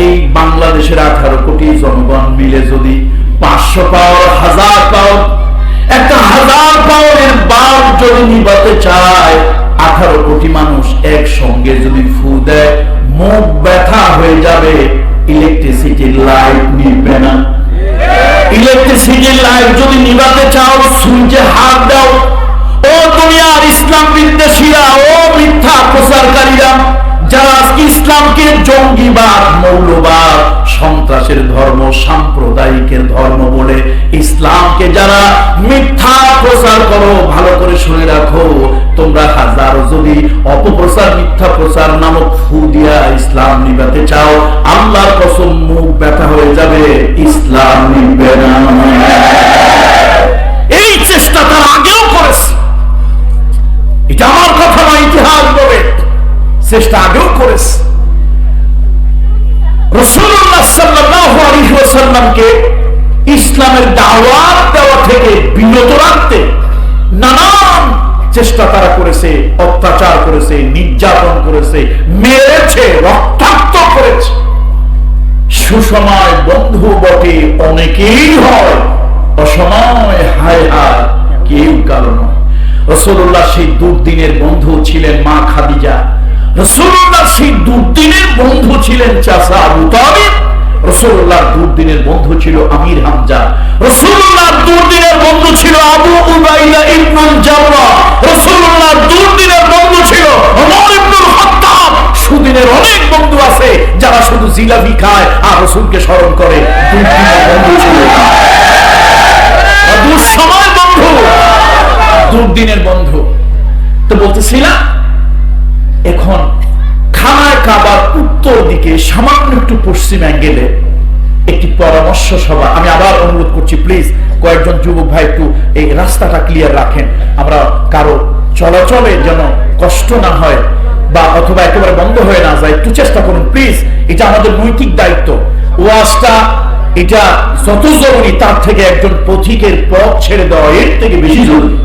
Speaker 1: এই বাংলাদেশের 18 কোটি জনগণ মিলে যদি 500 পাওয়ার, 1000 পাওয়ার, একটা 1000 পাওয়ারের বাল্ব যদি নিভাতে চায়, 18 কোটি মানুষ একসঙ্গে যদি ফু দেয়, মুখ ব্যথা হয়ে যাবে, ইলেকট্রিসিটির লাইট নিবে না। ইলেকট্রিসিটির লাইট যদি নিভাতে চাও, সুইচে হাত দাও। ও দুনিয়ার ইসলাম বিদ্বেষীরা, ও মিথ্যা প্রচারকারীরা, যারা ইসলামকে জঙ্গিবাদ, মৌলবাদ, সন্ত্রাসের ধর্ম, সাম্প্রদায়িকের ধর্ম বলে ইসলামকে যারা মিথ্যা প্রচার করো, ভালো করে শুনে রাখো, তোমরা হাজারো যদি অপপ্রচার, মিথ্যা প্রচার নামক ফু দিয়া ইসলাম নিভাতে চাও, আল্লাহর কসম মুখ ব্যথা হয়ে যাবে, ইসলাম নিবে না। এই চেষ্টা তারা আগেও করেছে, এটা আমার কথা না, ইতিহাস বলে চেষ্টা আগেও করেছে। রাসূলুল্লাহ সাল্লাল্লাহু আলাইহি ওয়াসাল্লামকে ইসলামের দাওয়াত দেওয়া থেকে বিরত রাখতে নানান চেষ্টা তারা করেছে, অত্যাচার করেছে, নির্যাতন করেছে, মেরেছে, রক্তাক্ত করেছে। সুসময় বন্ধু বটে অনেকেই হয়, অসময় হায় হায় কেউ কারো নয়। রাসূলুল্লাহ সেই দুর্দিনের বন্ধু ছিলেন মা খাদিজা, রাসূলুল্লাহ সেই দুর্দিনের বন্ধু ছিলেন চাচা আবু তালিব, রাসূলুল্লাহর দুর্দিনের বন্ধু ছিল আমির হামজা, রাসূলুল্লাহর দুর্দিনের বন্ধু ছিল আবু উবাইদা ইবনুল জাররাহ, রাসূলুল্লাহর দুর্দিনের বন্ধু ছিল ওমর ইবনুল খাত্তাব। সুদিনের অনেক বন্ধু আছে যারা শুধু জিলাপি খায় আর রাসূলকে স্মরণ করে, দুর্দিনের বন্ধু ছিল, দুঃসময় বন্ধু, দুর্দিনের বন্ধু। তো বলতেছিলাম, এখন খানায় কাবার উত্তর দিকে সামান্য একটু পশ্চিম অ্যাঙ্গেলে একটি পরামর্শ সভা। আমি আবার অনুরোধ করছি, প্লিজ কয়েকজন যুবক ভাই একটু এই রাস্তাটা ক্লিয়ার রাখেন, আমরা কারো চলাচলে যেন কষ্ট না হয় বা অথবা একেবারে বন্ধ হয়ে না যায়, একটু চেষ্টা করুন প্লিজ। এটা আমাদের নৈতিক দায়িত্ব। ওয়াজটা এটা যত জরুরি তার থেকে একজন পথিকের পথ ছেড়ে দেওয়া এর থেকে বেশি জরুরি।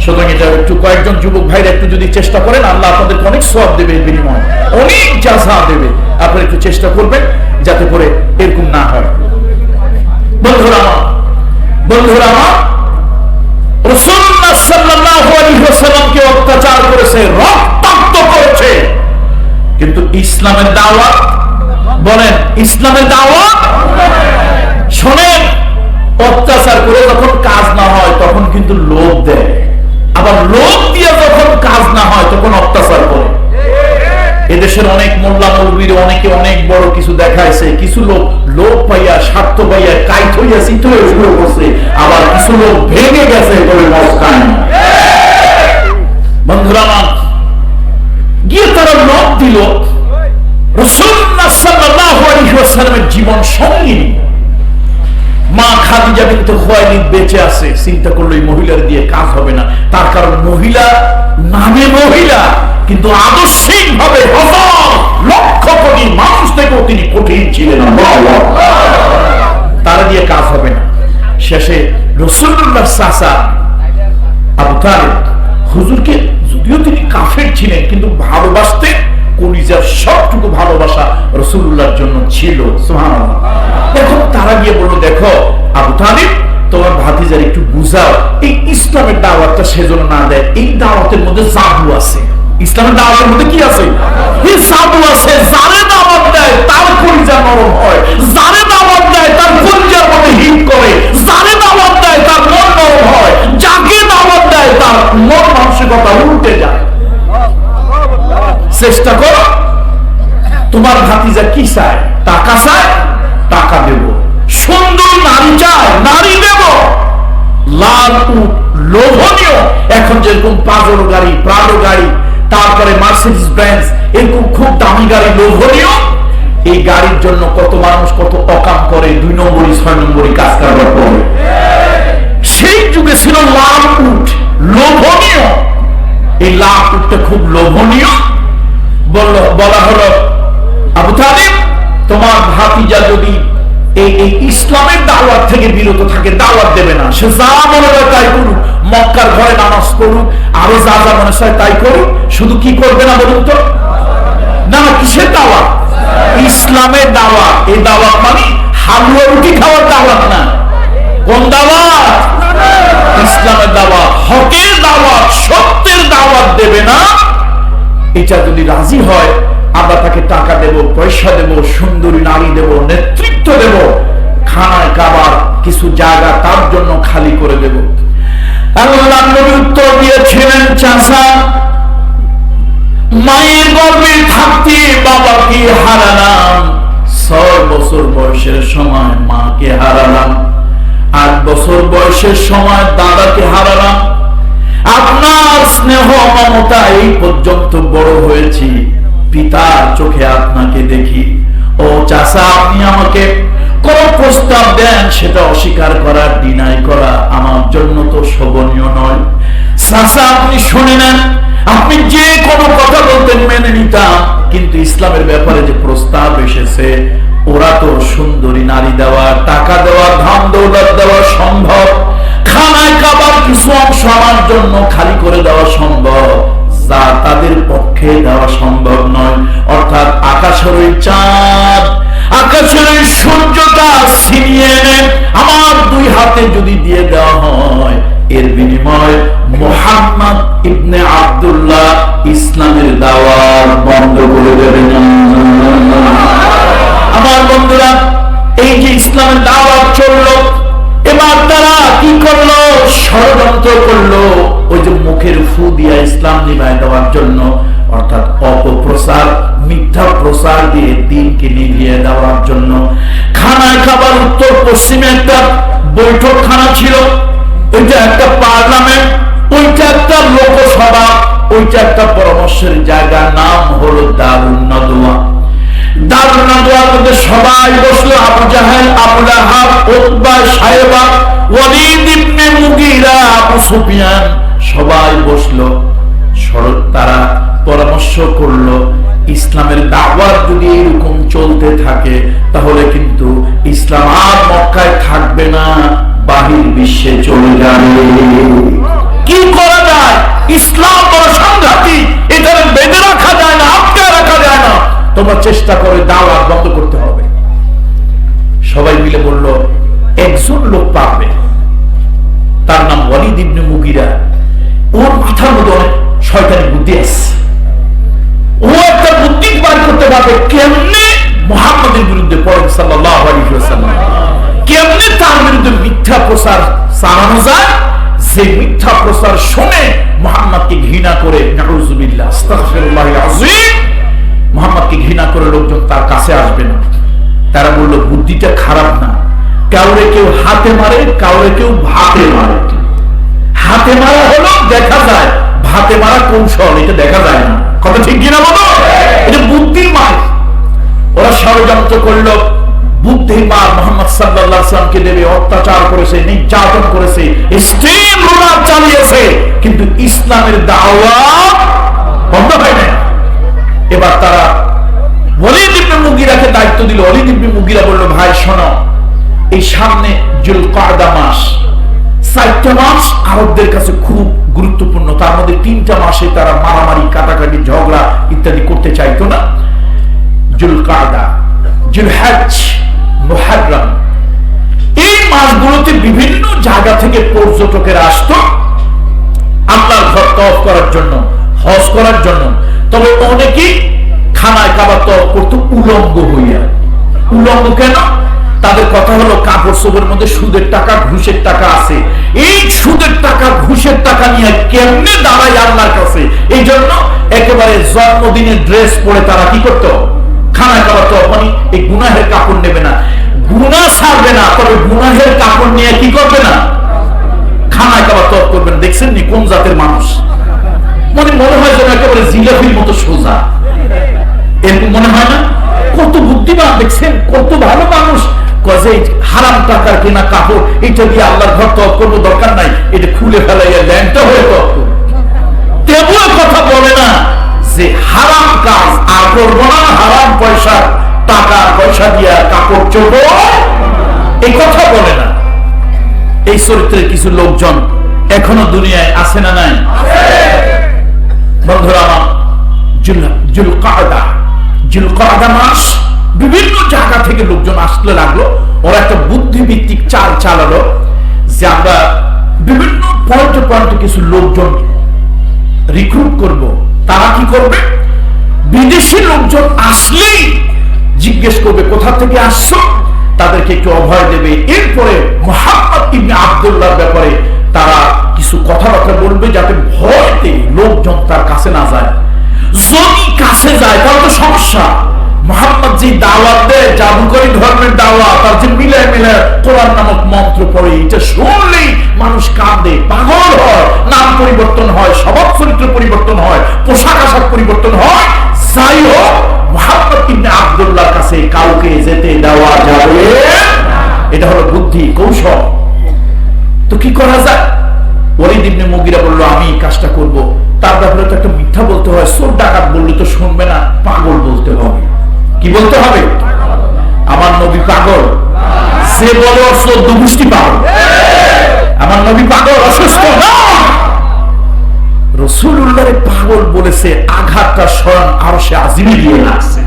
Speaker 1: সুতরাং এটা একটু কয়েকজন যুবক ভাইরা একটু যদি চেষ্টা করেন, আল্লাহ আপনাদের অনেক সওয়াব দেবে, বিনিময় অনেক জাযা দেবে। আপনারা একটু চেষ্টা করবেন যাতে করে এরকম না হয়। বন্ধুরা আমার, বন্ধুরা আমার, রাসূলুল্লাহ সাল্লাল্লাহু আলাইহি ওয়াসাল্লামকে অত্যাচার করেছে, রক্তাক্ত করেছে, কিন্তু ইসলামের দাওয়াত, বলেন ইসলামের দাওয়াত শোনেন, অত্যাচার করে যখন কাজ না হয় তখন কিন্তু লোভ দেয়, আবার লোভ দিয়ে যখন কাজ না হয় তখন অত্যাচার করে। এদেশের অনেক মোল্লা মৌলবীর অনেকে অনেক বড় কিছু দেখাইছে, কিছু লোক লোভ পাইয়া, স্বার্থ পাইয়া কাইত হইয়া চিত হয়ে শুরু করছে, আবার কিছু লোক ভেঙে গেছে বলে মস্কান। বন্ধুরা আমার, গিয়ে তারা লোভ দিল রাসূলুল্লাহ সাল্লাল্লাহু আলাইহি ওয়াসাল্লামের জীবন সঙ্গিনী মা খাদিজা বিনতে খুয়াইলিদ বেঁচে আছে। চিন্তা করলো এই মহিলার দিয়ে কাজ হবে না, তার কারণ মহিলা নামে মহিলা, কিন্তু আদর্শিক ভাবে হাজার লক্ষ কোটি মানুষ থেকেও তিনি কঠিন ছিলেন, তার দিয়ে কাজ হবে না। শেষে রাসূলুল্লাহর চাচা আবু তালিব হুজুরকে, যদিও তিনি কাফের ছিলেন কিন্তু ভালোবাসতেন, কলিজার সবটুকু ভালোবাসা রাসূলুল্লাহর জন্য ছিল। সুবহানাল্লাহ। এখন তারা গিয়ে বলল, দেখো আবু তালিব, তোমার ভাতিজার একটু বুঝাও, এই ইসলামের দাওয়াতটা সেজন্য না দেয়, এই দাওয়াতের মধ্যে জাদু আছে। ইসলামের দাওয়াতের মধ্যে কি আছে? এই জাদু আছে। যারে দাওয়াত দেয় তার কলিজা নরম হয়, যারে দাওয়াত দেয় তার কলিজার মধ্যে হিট করে, যারে দাওয়াত দেয় তার মন নরম হয়, যাকে দাওয়াত দেয় তার মন মানসিকতা উল্টে যায়। চেষ্টা করো কি চায়? টাকা চায়, টাকা দেব। সুন্দর নারী চায়, নারী দেব। লাল উট লোভনীয়, এখন যেরকম পাজেরো গাড়ি, প্রাডো গাড়ি, তারপরে মার্সিডিজ বেঞ্জ, এরকম খুব দামি গাড়ি লোভনীয়। এই গাড়ির জন্য কত মানুষ কত অকাম করে, 2 নম্বরই 6 নম্বরই কাজ কারবার করে। সেই যুগে ছিল লাল উট লোভনীয়। এই লাল উটটা খুব লোভনীয়। বলা হলো, আবু তালিব তোমার ভাতিজা যদি এই ইসলামের দাওয়াত থেকে বিরত থাকে, দাওয়াত দেবে না। সে যা মনে হয় তাই করুক, মক্কার ঘরে নামাজ পড়ুক, আরো যা যা মনে হয় তাই করুক, শুধু কি করবে না বলুন তো? না, কিসের দাওয়াত? ইসলামের দাওয়াত। এই দাওয়াত মানে হালুয়া রুটি খাওয়ার দাওয়াত না। কোন দাওয়াত? ইসলামের দাওয়াত, হকের দাওয়াত, সত্যের দাওয়াত দেবে না। এটা যদি রাজি হয়, আমরা তাকে টাকা দেব, পয়সা দেব, সুন্দরী নারী দেব, নেতৃত্ব দেব, খানায় খাবার কিছু জায়গা তার জন্য খালি করে দেব। আল্লাহ নবী উত্তর দিয়েছিলেন, চাচা মায়ের গর্ভে থাকতে বাবাকে হারালাম, 6 বছর বয়সের সময় মাকে হারালাম, 8 বছর বয়সের সময় দাদাকে হারালাম। আপনার স্নেহ মমতা এই পর্যন্ত বড় হয়েছি, পিতার চোখে আপনাকে দেখি। ও চাচা, আপনি আমাকে কোন প্রস্তাব দেন সেটা অস্বীকার করা, ডিনাই করা আমার জন্য তো শোভনীয় নয়। চাচা আপনি শুনে নেন, আপনি যে কোনো কথা বলতেন মেনে নিতাম, কিন্তু ইসলামের ব্যাপারে যে প্রস্তাব এসেছে, ওরা তো সুন্দরী নারী দেওয়া, টাকা দেওয়া, ধন দৌলত দেওয়া সম্ভব, খানায় খাবার কিছু অংশ আমার জন্য খালি করে দেওয়া সম্ভব, যা তাদের পক্ষে দেওয়া সম্ভব নয়। অর্থাৎ আকাশের ওই চাঁদ, আকাশের ওই সূর্যটা ছিনিয়ে এনে আমার 2 হাতে যদি দিয়ে দেওয়া হয়, এর বিনিময়ে মুহাম্মদ ইবনে আব্দুল্লাহ ইসলামের দাওয়াত বন্ধ করে দেবেন। আমার বন্ধুরা, এই যে ইসলামের দাওয়াত চললো, এবার তারা কি করলো? ষড়যন্ত্র করলো। ওই যে মুখের ফু দিয়া ইসলাম নিভায় দেওয়ার জন্য, অর্থাৎ অপপ্রচার, মিথ্যা প্রচার দিয়ে দিনকে নিভিয়ে দেওয়ার জন্য। খানায় খাবার উত্তর পশ্চিমে একটা বৈঠকখানা ছিল, ওইটা একটা পার্লামেন্ট, ওইটা একটা লোকসভা, ওইটা একটা পরামর্শের জায়গা, নাম হলো দারুন নাদওয়া। দারুন নাদওয়ার মধ্যে সবাই বসলো, আবু জাহেল, আবু লাহাব, উতবা, সাইবা, ওয়ালিদ ইবনে মুগীরা, আবু সুফিয়ান, সবাই বসলো। তারা পরামর্শ করলো, ইসলামের দাওয়াত যদি এরকম চলতে থাকে, তাহলে কিন্তু ইসলাম আর মক্কায় থাকবে না, বাহির বিশ্বে চলে যাবে। কি করা যায়? ইসলাম বড় সংঘাতী, এটা বেঁধে রাখা যায় না, আটকে রাখা যায় না। তোমরা চেষ্টা করে দাওয়াত বন্ধ করতে হবে। সবাই মিলে বলল, একজন লোক পারবে, তার নাম ওয়ালিদ ইবনে মুগীরা। ওর মাথার মধ্যে অনেক শয়তানি বুদ্ধি আছে, ও একটা বুদ্ধি বার করতে পারবে কেমনে মুহাম্মদের বিরুদ্ধে পড়েন সাল্লাল্লাহু আলাইহি ওয়াসাল্লাম, কেমনে তার বিরুদ্ধে মিথ্যা প্রচার চালানো যায়, যে মিথ্যা প্রচার শুনে মুহাম্মদকে ঘৃণা করে, নাউযুবিল্লাহ, আস্তাগফিরুল্লাহিল আযীম, মুহাম্মদকে ঘৃণা করে লোকজন তার কাছে আসবে না। তারা বলল, বুদ্ধিটা খারাপ না, কাউরে কেউ হাতে মারে, কাউরে কেউ ভাতে মারে। হাতে মারা হলো দেখা যায়, ভাতে মারা কৌশল, এটা দেখা যায় না। কথা ঠিক কিনা বলো? এটা বুদ্ধির মার। ওরা ষড়যন্ত্র করলো, বুদ্ধির মার মুহাম্মদ সাল্লাল্লাহু আলাইহি ওয়াসাল্লামকে দেবে, অত্যাচার করেছে, নির্যাতন করেছে, স্টিম রোলার চালিয়েছে, কিন্তু ইসলামের দাওয়াত বন্ধ হয় না। এবার তারা ওয়ালিদ ইবনে মুগীরাকে দায়িত্ব দিল। ওয়ালিদ ইবনে মুগীরা বলল, ভাই শোনো, এই সামনে যুলকাদা মাস, 4টা মাস আরবদের কাছে খুব গুরুত্বপূর্ণ, তার মধ্যে 3টা মাসে তারা মারামারি, কাটাকাটি, ঝগড়া ইত্যাদি করতে চাইতো না। যুলকাদা, যুলহজ্জ, মুহররম, এই মাসগুলোতে বিভিন্ন জায়গা থেকে পর্যটকেরা আসতো আল্লাহর ঘর তওয়াফ করার জন্য, হজ করার জন্য। তবে অনেকেই খানায় কাবা তওয়াফ করতো উলঙ্গ হইয়া। উলঙ্গ কেন? তাদের কথা হলো, কাপড় চোপড়ের মধ্যে সুদের টাকা, ঘুষের টাকা আছে, এই সুদের টাকা, ঘুষের টাকা নিয়ে কেমনে দাঁড়ায় আল্লাহর কাছে। এই জন্য একেবারে জন্মদিনের ড্রেস পরে তারা কি করতো? খানায় কাবা তখনই এই গুনাহের কাপড় নেবে না, গুনাহ ছাড়বে না, তবে গুনাহের কাপড় নিয়ে কি করবে না, খানায় কাবা তওয়াফ করবেন। দেখছেন নি কোন জাতের মানুষ, মনে হয় যেন একেবারে জিলাপির মতো সোজা, এরকম মনে হয় না? কত বুদ্ধিমান, দেখছেন কত ভালো মানুষ। হারাম টাকার কেনা কাপড়, এটা দিয়ে আল্লাহর ঘর তওয়াফ করবো, দরকার নাই, এটা খুলে ফেলাইয়া ল্যাংটা হয়ে তওয়াফ করবো। তেমন কথা বলে না যে হারাম কাজ আর করবো না, হারাম পয়সা টাকা পয়সা দিয়া কাপড় চোপড়, এই কথা বলে না। এই চরিত্রের কিছু লোকজন এখনো দুনিয়ায় আছে না নাই? বন্ধুরা আমার, জুলকাদা মাস, বিভিন্ন জায়গা থেকে লোকজন আসতে লাগলো। ওরা একটা বুদ্ধিভিত্তিক চাল চালালো যে আমরা বিভিন্ন পয়েন্টে পয়েন্টে কিছু লোকজন রিক্রুট করব। তারা কি করবে, বিদেশি লোকজন আসলেই জিজ্ঞেস করবে কোথা থেকে আসছো, তাদেরকে একটু অভয় দেবে। এরপরে মুহাম্মদ ইবনে আব্দুল্লাহর ব্যাপারে তারা কিছু কথাবার্তা বলবে, যাতে ভয়তে লোকজন তার কাছে না যায়। যদি কাছে যায় তাহলে তো সমস্যা। মুহাম্মদ যে দাওয়াত দেয়, জাদুকরী ধর্মের দাওয়াত, আর যে মিলায় মিলায় কোরআন নামক মন্ত্র পড়ে, এটা শুনলেই মানুষ কাঁদে, পাগল হয়, নাম পরিবর্তন হয়, স্বভাব চরিত্র পরিবর্তন হয়, পোশাক আশাক পরিবর্তন হয়। যাই হোক, মুহাম্মদ ইবনে আব্দুল্লাহর কাছে কাউকে যেতে দেওয়া যাবে, এটা হলো বুদ্ধি কৌশল। তো কি করা যায়? ওয়ালিদ ইবনে মুগিরা বলল, আমি কাজটা করব। তার ব্যাপারে তো একটা মিথ্যা বলতে হয়, চোর ডাকাত বললে তো শুনবে না, পাগল বলতে হবে। কি বলতে হবে? আমার নবী পাগল, সে বলে ওর 14 গোষ্ঠী পাগল। আমার নবী পাগল, অসুস্থ না। রাসূলুল্লাহর পাগল বলেছে, আঘাতটা স্বয়ং আরশে আজিমে দিয়ে লাগছে।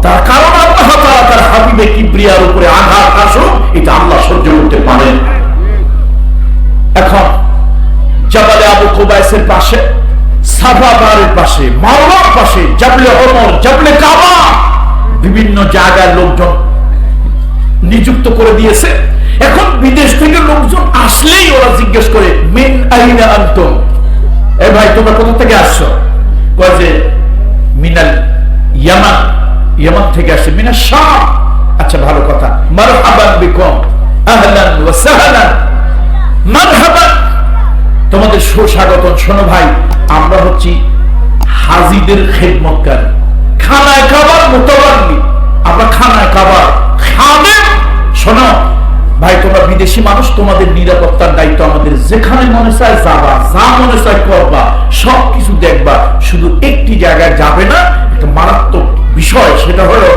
Speaker 1: তার কারণ আল্লাহ তাআলা তার হাবিবে কিবরিয়ার উপরে আঘাত আসুক, এটা আল্লাহ সহ্য করতে পারেন। এখন জাবালে আবু কুবাইসের পাশে, সাফা পাহাড়ের পাশে, মারওয়ার পাশে, জাবলে ওমর, জাবলে কাবা, বিভিন্ন জায়গায় লোকজন নিযুক্ত করে দিয়েছে। এখন বিদেশ থেকে লোকজন আসলেই ওরা জিজ্ঞেস করে, মিন আইনা আনতুম, এ ভাই তোমরা কোথা থেকে আসছো? কয় যে মিনাল ইয়ামান, ইয়ামান থেকে আসছে। মিনাল শাম, আচ্ছা ভালো কথা। মারহাবান বিকুম, আহলান ওয়া সাহলান, মারহাবান, তোমাদের সুস্বাগতম। শোনো ভাই, আমরা হচ্ছি হাজিদের খেদমতকারী, খানায় কাবার মুতাওয়াল্লি, আমরা খানায় কাবার খাদেম। শোনো ভাই, তোমরা বিদেশি মানুষ, তোমাদের নিরাপত্তার দায়িত্ব আমাদের। যেখানে মনে চায় যাবা, যা মনে চায় করবা, সবকিছু দেখবা, শুধু একটি জায়গায় যাবে না, একটা মারাত্মক বিষয়। সেটা হলো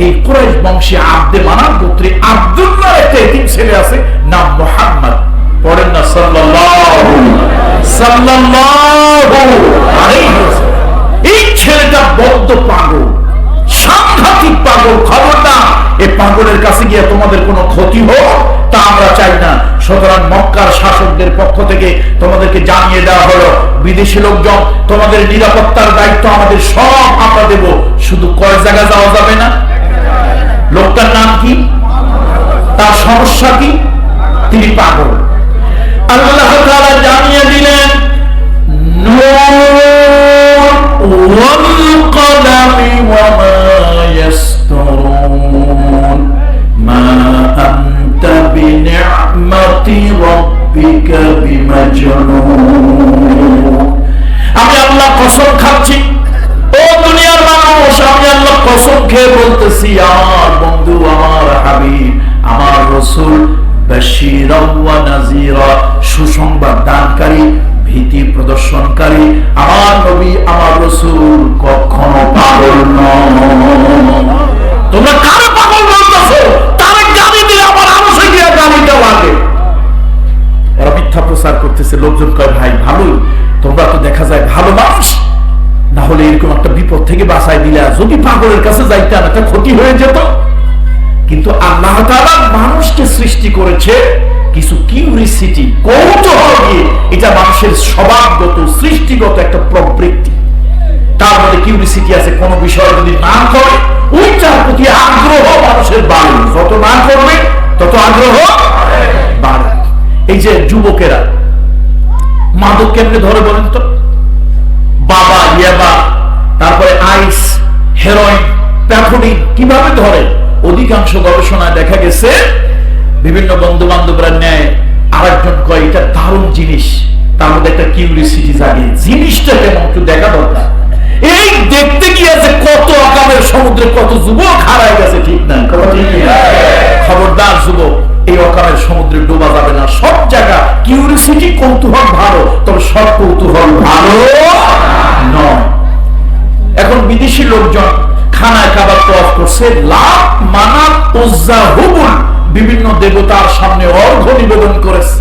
Speaker 1: এই কুরাইশ বংশে আব্দে মানান গোত্রে আব্দুল্লাহ একটা এতিম ছেলে আছে, নাম মুহাম্মদ। পড়েন না সাল্লাল্লাহু আলাইহি ওয়াসাল্লাম। এই ছেলেটা বদ্ধ পাগল, সাংঘাতিক পাগল। খবরদার, এই পাগলের কাছে গিয়ে তোমাদের কোনো ক্ষতি হোক তা আমরা চাই না। সুতরাং মক্কার শাসকদের পক্ষ থেকে তোমাদেরকে জানিয়ে দেওয়া হলো, বিদেশি লোকজন, তোমাদের নিরাপত্তার দায়িত্ব আমাদের, সব আমরা দেব। শুধু কয় জায়গা যাওয়া যাবে না। লোকটার নাম কি? তার সমস্যা কি? তিনি পাগল। আল্লাহ তাআলা জানিয়ে দিলেন, নূন ওয়াল কলামি ওয়া মা ইয়াসতুরুন মা আনতা বিনি'মাতি রাব্বিকা বিমাজনুন। আমি আল্লাহ কসম খাচ্ছি, ও দুনিয়ার মানুষ, আমি আল্লাহ কসম খেয়ে বলতেছি, আমার বন্ধু, আমার হাবিব, আমার রাসূল বাশীরা ওয়া নাযীরা, সুসংবাদ দানকারী, ভীতি প্রদর্শনকারী, আমার নবী, আমার রাসূল কখনো পাগল নয়। তোমরা কারে পাগল বলতেছো? তারে গালি দিলে আমার আরশে গিয়ে গালিটা লাগে। ওরা মিথ্যা প্রচার করতেছে। লোকজন কয়, ভাই ভালোই, তোমরা তো দেখা যায় ভালো মানুষ, না হলে এরকম একটা বিপদ থেকে বাঁচাই দিলে, যদি পাগলের কাছে যাইতাম একটা ক্ষতি হয়ে যেত। কিন্তু আল্লাহ তাআলা মানুষকে সৃষ্টি করেছে কিছু কিউরিসিটি, কৌতূহল দিয়ে। এটা মানুষের স্বভাবগত সৃষ্টিগত একটা প্রবৃত্তি। তার মধ্যে কিউরিসিটি আছে। কোন বিষয় যদি না করে, ওইটার প্রতি আগ্রহ মানুষের বাড়ে। যত না করবে তত আগ্রহ বাড়ে। এই যে যুবকেরা মাদক কেমনে ধরে বলেন তো? বাবা, ইয়াবা, তারপরে আইস, হেরোইন, প্যাথোডিন কিভাবে ধরে? অধিকাংশ গবেষণায় দেখা গেছে বিভিন্ন বন্ধু বান্ধবরা নেয়, আরেকজন কয় এটা দারুণ জিনিস, তার মধ্যে একটা কিউরিসিটি জাগে, জিনিসটা কেমন একটু দেখা দরকার। এই দেখতে গিয়ে যে কত অকামের সমুদ্রে কত যুবক হারায় গেছে, ঠিক না? খবরদার যুবক, এই অকামের সমুদ্রে ডোবা যাবে না। সব জায়গা কিউরিসিটি, কৌতূহল ভালো, তবে সব কৌতূহল ভালো নয়। এখন বিদেশি লোকজন খানায় কাবার তওয়াফ করছে, লাত, মানাত, উজ্জা, হুবুল বিভিন্ন দেবতার সামনে অর্ঘ্য নিবেদন করেছে,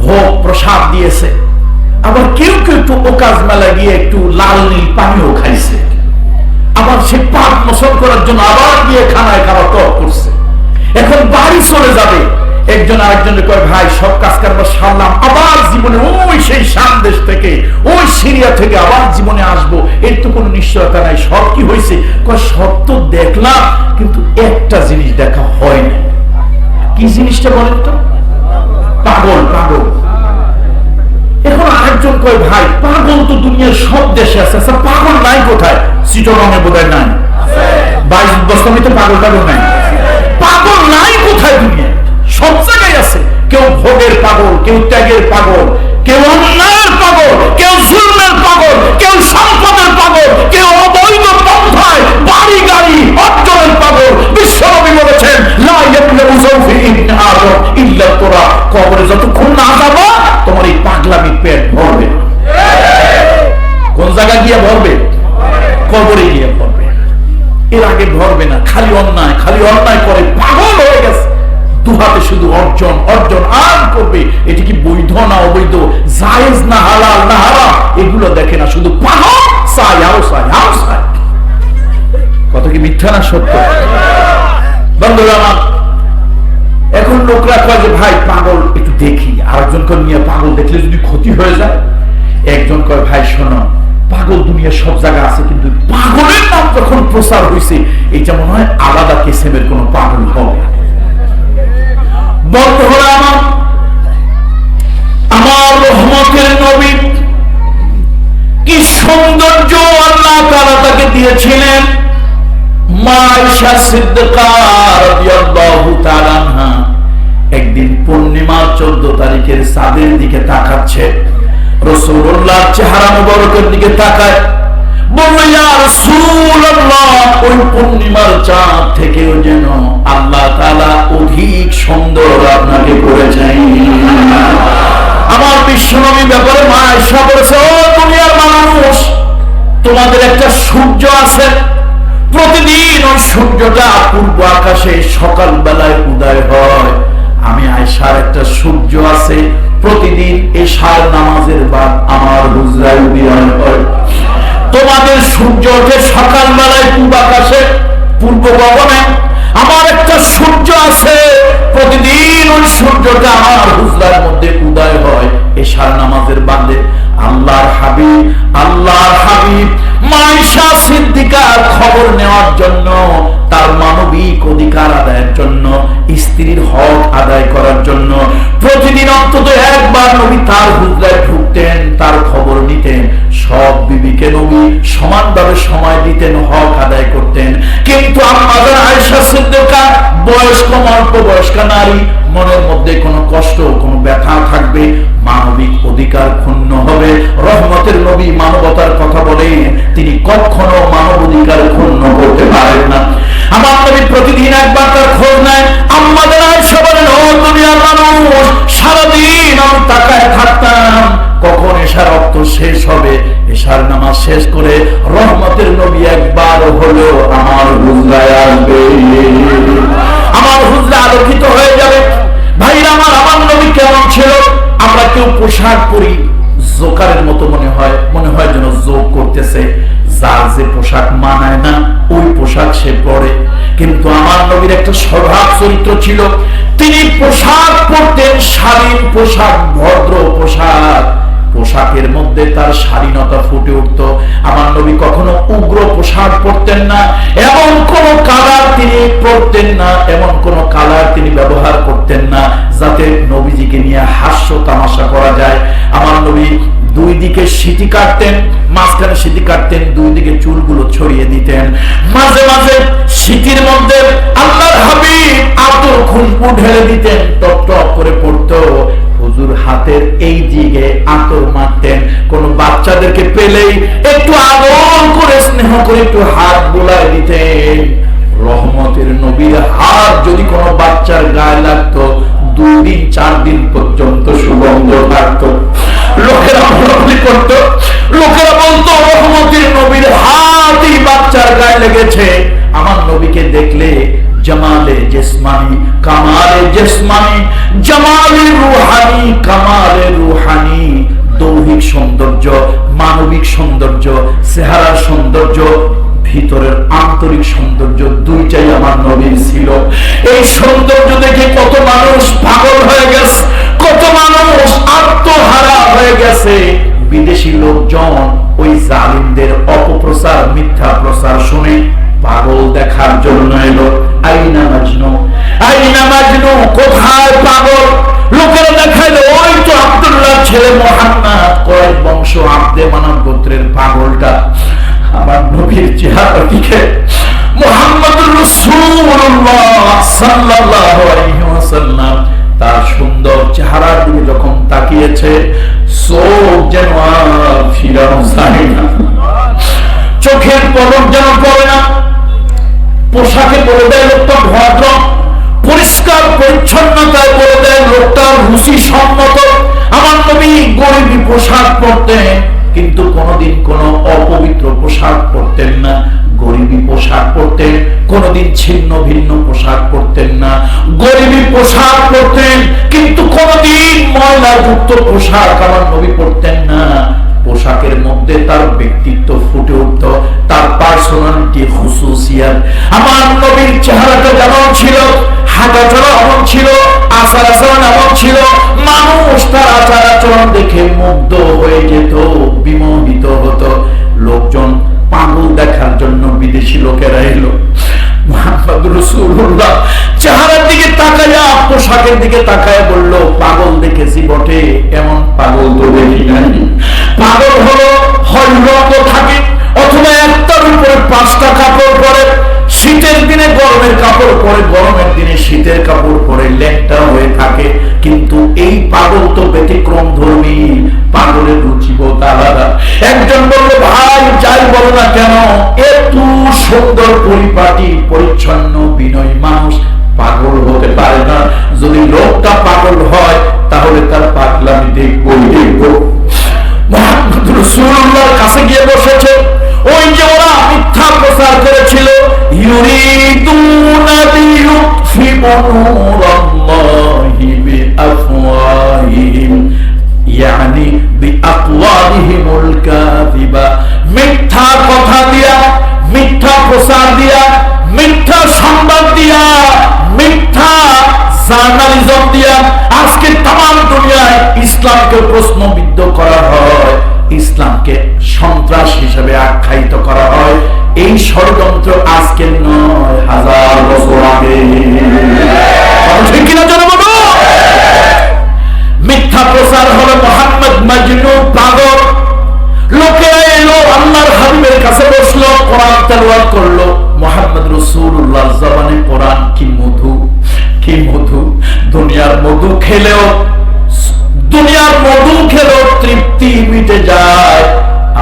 Speaker 1: ভোগ প্রসাদ দিয়েছে। আবার কেউ কেউ একটু ওকাজ মেলা গিয়ে একটু লাল নীল পানিও খাইছে। আবার সে পাপ মোচন করার জন্য আবার গিয়ে খানায় কাবার তওয়াফ করছে। এখন বাড়ি চলে যাবে, একজন আরেকজনের কয় ভাই সব কাজ কারবার সারলাম, আবার জীবনে ওই সেই শাম দেশ থেকে, ওই সিরিয়া থেকে আবার জীবনে আসবো, এর তো কোনো নিশ্চয়তা নাই। সব কি হয়েছে? কয় সব তো দেখলাম, কিন্তু একটা জিনিস দেখা হয় না। কি জিনিসটা বলেন তো? পাগল। পাগল। এখন আরেকজন কয় ভাই পাগল তো দুনিয়ার সব দেশে আছে, আচ্ছা পাগল নাই কোথায়? চিটরঙে বোধহয় নাই, 22 বস্তামিতে পাগল টাগল নাই। পাগল নাই কোথায়? দুনিয়া সব জায়গায় আছে। কেউ ভোগের পাগল, কেউ ত্যাগের পাগল, কেউ অন্যায়ের পাগল, কেউ জুলমের পাগল, কেউ সম্পদের পাগল, কেউ অবৈধ পন্থায় বাড়ি গাড়ি অর্জনের পাগল। বিশ্বনবী বলেছেন লা ইয়াবলুগু যাওফি ইবনে আদম ইল্লা তুরা, কবরে যতক্ষণ না যাবো তোমার এই পাগলামি পেট ভরবে না। কোন জায়গায় গিয়ে ভরবে? কবরে গিয়ে ভরবে, এর আগে ভরবে না। খালি অন্যায় করে পাগল হয়ে গেছে, দুহাতে শুধু অর্জন অর্জন আর করবে। এটি কি বৈধ না অবৈধ, জায়েজ না হালাল না হারাম, এগুলো দেখে না, শুধু পাগল, চাই আরো চাই আরো চাই। কত কি মিথ্যা না সত্য? বন্ধুরা আমার, এখন লোকরা কয় যে ভাই পাগল একটু দেখি, আরেকজন কয় নিয়ে পাগল দেখলে যদি ক্ষতি হয়ে যায়। একজন কয় ভাই শোনো, পাগল দুনিয়া সব জায়গা আছে, কিন্তু পাগলের নাম যখন প্রচার হয়েছে, এটা মনে হয় আলাদা কিসিমের কোন পাগল হবে। বন্ধুরা আমার রহমতের নবী কি সৌন্দর্য আল্লাহ তাআলা তাকে দিয়েছিলেন। মা আয়েশা সিদ্দিকা রাদিয়াল্লাহু তাআলা আনহা একদিন পূর্ণিমার 14 তারিখের চাঁদের দিকে তাকাচ্ছে, রাসূলুল্লাহর চেহারা মুবারকের দিকে তাকায়, বলল ইয়া রাসূলুল্লাহ, ওই পূর্ণিমার চাঁদ থেকেও যেন আল্লাহ তাআলা অধিক সুন্দর আপনাকে করেছেন। আমার বিশ্বনবী ব্যাপারে মা আয়েশা বলেছে, ও দুনিয়ার মানুষ, তোমাদের একটা সূর্য আছে, প্রতিদিন ওই সূর্যটা পূর্ব আকাশে সকাল বেলায় উদয় হয়। আমি আয়েশার একটা সূর্য আছে, প্রতিদিন এশার নামাজের বাদ আমার হুজরায় উদয় হয়। তোমাদের সূর্য ওঠে সকাল বেলায় পূর্ব আকাশে, পূর্ব গগনে। আমার একটা সূর্য আছে, প্রতিদিন ওই সূর্যটা আমার হুজরার মধ্যে উদয় হয় এশার নামাজের বাদে। আল্লাহর হাবিব মা আয়েশা সিদ্দিকার খবর নেওয়ার জন্য, তার মানবিক অধিকার আদায়ের জন্য, স্ত্রীর হক আদায় করার জন্য প্রতিদিন অন্তত একবার নবী তার হুজরায় ঢুকতেন, তার খবর নিতেন। সব বিবিকে নবী সমানভাবে সময় দিতেন, হক আদায় করতেন। কিন্তু আমাদের আয়েশা সিদ্দিকা বয়স্ক, অল্প বয়স্কা নারী, মনের মধ্যে কোনো কষ্ট, কোনো ব্যথা থাকবে, মানবিক অধিকার ক্ষুণ্ণ হবে। রহমতের নবী মানবতার কথা বলেন, তিনি কখনো মানব অধিকার ক্ষুণ্ণ করতে পারেন না। আমার নবী প্রতিদিন একবার তার খোঁজ নেয়। আমাদের আয়েশা বলেন, ও দুনিয়ার মানুষ, সারাদিন আমি তাকায় থাকতাম কখন এশার রক্ত শেষ হবে। এশার নামাজ শেষ করে রহমতের নবী একবার হলো আমার হুজরায় আসবে, আমার হুজরা আলোকিত হয়ে যাবে। ভাইরা আমার নবী কেমন ছিল? আমরা কেউ পোশাক পরি, জোকারের মতো মনে হয় যেন যোগ করতেছে, যার যে পোশাক মানায় না ওই পোশাক সে পরে। কিন্তু আমার নবীর একটা স্বভাব চরিত্র ছিল, তিনি পোশাক পরতেন শালীন পোশাক, ভদ্র পোশাক। পোশাকের মধ্যে তার শালীনতা ফুটে উঠত। আমার নবী কখনো উগ্র পোশাক পরতেন না, এমন কোন কালার তিনি পরতেন না, এমন কোন কালার তিনি ব্যবহার করতেন না যাতে নবীজিকে নিয়ে হাস্য তামাশা করা যায়। আমার নবী দুই দিকে সিটি কাটতেন, মাঝখানে সিটি কাটতেন, দুই দিকে চুলগুলো ছড়িয়ে দিতেন। মাঝে মাঝে সিটির মধ্যে আল্লাহর হাবিব আতর খুশবু ঢেলে দিতেন, টপ টপ করে পড়তো। হুজুর হাতের এই দিকে আতর মারতেন। কোন বাচ্চাদেরকে পেলেই একটু আদর করে স্নেহ করে একটু হাত বোলায় দিতেন। রহমতের নবীর হাত যদি কোন বাচ্চার গায়ে লাগতো, 2 দিন 4 দিন পর্যন্ত সুগন্ধ থাকতো। লোকেরা বলাবলি করতো, লোকেরা বলতো রহমতের নবীর হাত এই বাচ্চার গায়ে লেগেছে। আমার নবীকে দেখলে জামালে জিসমানি কামালে জিসমানি, জামালে রুহানি কামালে রুহানি, দৈহিক সৌন্দর্য, মানবিক সৌন্দর্য, চেহারার সৌন্দর্য, ভিতরের আন্তরিক সৌন্দর্য, দুইটাই আমার নবীর ছিল। এই সৌন্দর্য দেখে কত মানুষ পাগল হয়ে গেছে, কত মানুষ আত্মহারা হয়ে গেছে। বিদেশি লোকজন ওই জালিমদের অপপ্রচার, মিথ্যা প্রচার শুনে পাগল দেখার জন্য এলো। আইনা মাজনু, আইনা মাজনু, কোথায় পাগল? লোকেরা দেখাইলো ওই তো আব্দুল্লাহ ছেলে মুহাম্মদ, কয়েক বংশ আব্দে মানব গোত্রের পাগলটা। আমার নবীর চেহারা দিকে মুহাম্মদুর রাসূলুল্লাহ সাল্লাল্লাহু আলাইহি ওয়াসাল্লাম তার সুন্দর চেহারার দিকে যখন তাকিয়েছে, চোখ যেন আর ফিরানো যায় না, চোখের পলক যেন পড়ে না। পোশাকে বলে দেয় লোকটা ভদ্র, পরিষ্কার পরিচ্ছন্নতায় বলে দেয় লোকটা রুচি সম্মত। আমার নবী গরিবী পোশাক পরতেন, কিন্তু কোনদিন কোন অপবিত্র পোশাক পরতেন না। গরিবী পোশাক পরতেন, কোনদিন ছিন্ন ভিন্ন পোশাক পরতেন না। গরিবী পোশাক পরতেন, কিন্তু কোনদিন ময়লাযুক্ত পোশাক আমার নবী পরতেন না। পোশাকের মধ্যে তার ব্যক্তিত্ব ফুটে উঠত, তার পার্সোনালিটি, খুসুসিয়াত। আমার নবীর চেহারাটা যেমন ছিল, হাঁটা চলা এমন ছিল, আচার আচরণ এমন ছিল, মানুষ তার আচার আচরণ দেখে মুগ্ধ হয়ে যেত, বিমোহিত হতো। লোকজন পাগল দেখার জন্য বিদেশি লোকেরা এলো। মুহাম্মদ রাসূলুল্লাহ চেহারার দিকে তাকায়া, পোশাকের দিকে তাকায়া বলল, পাগল দেখেছি বটে, এমন পাগল তো দেখি নাই। পাগল হলো হয় রঙ্গ থাকে, অথবা একটার উপরে 5টা কাপড় পরে, শীতের দিনে গরমের কাপড় পরে, গরমের দিনে শীতের কাপড় পরে, ল্যাংটা হয়ে থাকে। কিন্তু এই পাগল তো ব্যতিক্রম ধর্মী, পাগলের রুচিবোধ আলাদা। একজন বলল, ভাই যাই বলো না কেন, এত সুন্দর পরিপাটি পরিচ্ছন্ন বিনয়ী মানুষ পাগল হতে পারে না। যদি লোকটা পাগল হয় তাহলে তার পাগলামি দেখবই দেখব। মুহাম্মদ রাসূলুল্লাহর কাছে গিয়ে বসেছে। ওই যে ওরা মিথ্যা প্রচার করেছিল, ইউরিদুনা লিইউতফিউ নূরাল্লাহি বিআফওয়াহিহিম, ইয়ানি বিআকওয়ালিহিমুল কাযিবা। মিথ্যা কথা দিয়া, মিথ্যা প্রচার দিয়া, মিথ্যা সংবাদ দিয়া, মিথ্যা জার্নালিজম দিয়া আজকে তাম দুনিয়ায় ইসলামকে প্রশ্নবিদ্ধ করা হয়, ইসলামকে সন্ত্রাস হিসেবে আখ্যায়িত করা হয়। এই ষড়যন্ত্র আজকে নয়, 1000 বছর আগে। ঠিক কিনা জানো? মিথ্যা প্রচার হলো মুহাম্মদ মাজনু, পাগল। লোকেরা এলো আল্লাহর হাবিবের কাছে বসলো, কোরআন তেলাওয়াত করলো। মুহাম্মদ রাসূলুল্লাহর জবানে কোরআন কি মধু, কি মধু। দুনিয়ার মধু খেলেও, দুনিয়ার মধু খেলেও তৃপ্তি মিটে যায়।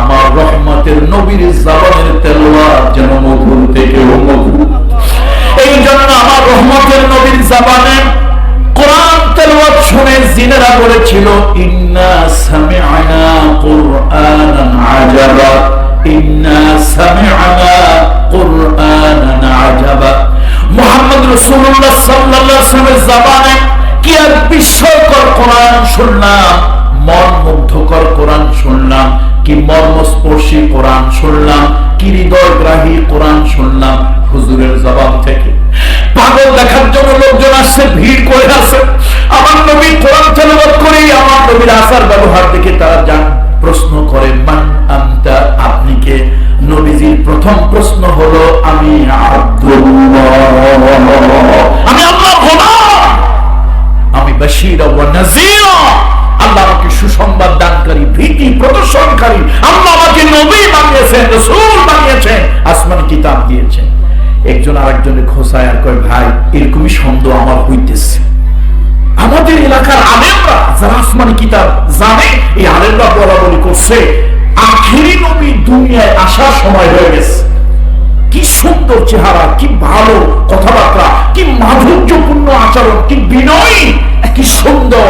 Speaker 1: আমার রহমতের নবীর জবানের তেলাওয়াত যেন মধুর থেকেও মধু। এই জন্য আমার রহমতের নবীর জবানে কোরআন তেলাওয়াত শুনে জিনেরা বলেছিল, ইন্না সামি'না কুরআনান আজাবা, ইন্না সামি'না কুরআনান আজাবা। মুহাম্মদ রাসূলুল্লাহ সাল্লাল্লাহু আলাইহি ওয়াসাল্লামের জবানে কি এক বিস্ময়কর কোরআন শুনলাম, মন মুগ্ধকর কোরআন শুনলাম, কি মর্মস্পর্শী কোরআন শুনলাম, কি হৃদয়গ্রাহী কোরআন শুনলাম হুজুরের জবান থেকে। পাগল দেখার জন্য লোকজন আসছে, ভিড় করে আসে। আমার নবী কোরআন তেলাওয়াত করে আমার নবীর আচার ব্যবহার দেখে তারা যান প্রশ্ন করে, মান আনতা, আপনি কে? নবীজির প্রথম প্রশ্ন হলো, আমি আব্দুল্লাহ, আমি আল্লাহর গোলাম, আমি বাশীরা ওয়া নাযীরা, আল্লাহ আমাকে সুসংবাদ দানকারী, ভীতি প্রদান বানিয়েছেন, রাসূল বানিয়েছেন, আসমানি কিতাব দিয়েছেন। একজন আরেকজনের খোসায় আর কয়, ভাই এরকমই সন্দেহ আমার হইতেছে। আমাদের এলাকার আলেমরা যারা আসমানি কিতাব জানে, এই আলেমরা বলা বলি করছে আখেরি নবী দুনিয়ায় আসার সময় হয়ে গেছে। কি সুন্দর চেহারা, কি ভালো কথাবার্তা, কি মাধুর্যপূর্ণ আচরণ, কি বিনয়ী, কি সুন্দর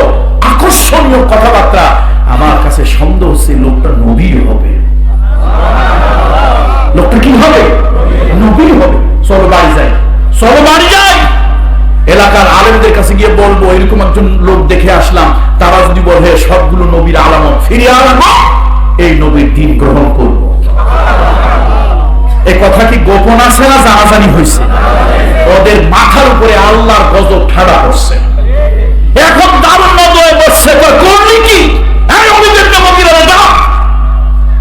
Speaker 1: আকর্ষণীয় কথাবার্তা। আমার কাছে সন্দেহ হচ্ছে লোকটা নবী হবে। লোকটা কি হবে? নবী হবে। চলো বাড়ি যাই, চলো বাড়ি যাই। এলাকার আলেমদের কাছে গিয়ে বলবো এরকম একজন লোক দেখে আসলাম, তারা যদি বলে সবগুলো নবীর আলামত ফিরিয়ে আনবো, এই নবীর দিন গ্রহণ করবো। এই কথা কি গোপন আছে না জানাজানি হয়েছে? ওদের মাথার উপরে আল্লাহর গজব ঠাড়া করছে। এখন দারুণ নজরে বসছে, করলি কি?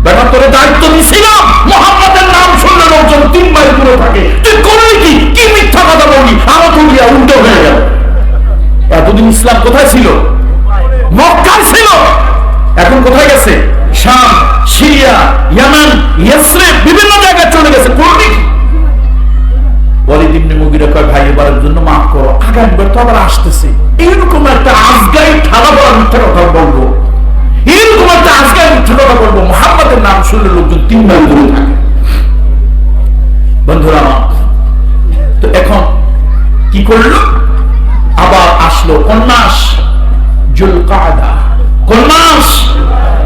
Speaker 1: বেটা তোরে দায়িত্ব দিছিলাম, মুহাম্মাদের নাম শুনলে লোকজন 3 মাইল দূরে থাকে, তুই করলি কি? কি মিথ্যা কথা বললি? আমার তুলিয়া উল্টো হয়ে গেল। এতদিন ইসলাম কোথায় ছিল? মক্কায় ছিল। এখন কোথায় গেছে? শাম, সিরিয়া, ইয়ামান, ইয়াসরিব, বিভিন্ন জায়গায় চলে গেছে। করলি কি? ওয়ালিদ ইবনে মুগিরা কয়, ভাই এবারের জন্য মাফ করো, আগামীবার তো আবার আসতেছে। এইরকম একটা আজগাই ঠাড়া বলা মিথ্যা কথা বলবো, এরকম একটা আজগাই মিথ্যা কথা বলবো, মুহাম্মাদের নাম শুনলে লোকজন 3 মাইল দূরে থাকে। বন্ধুরা, তো এখন কি করলো? আবার আসলো কোন মাস? যুলকাদা। কোন মাস?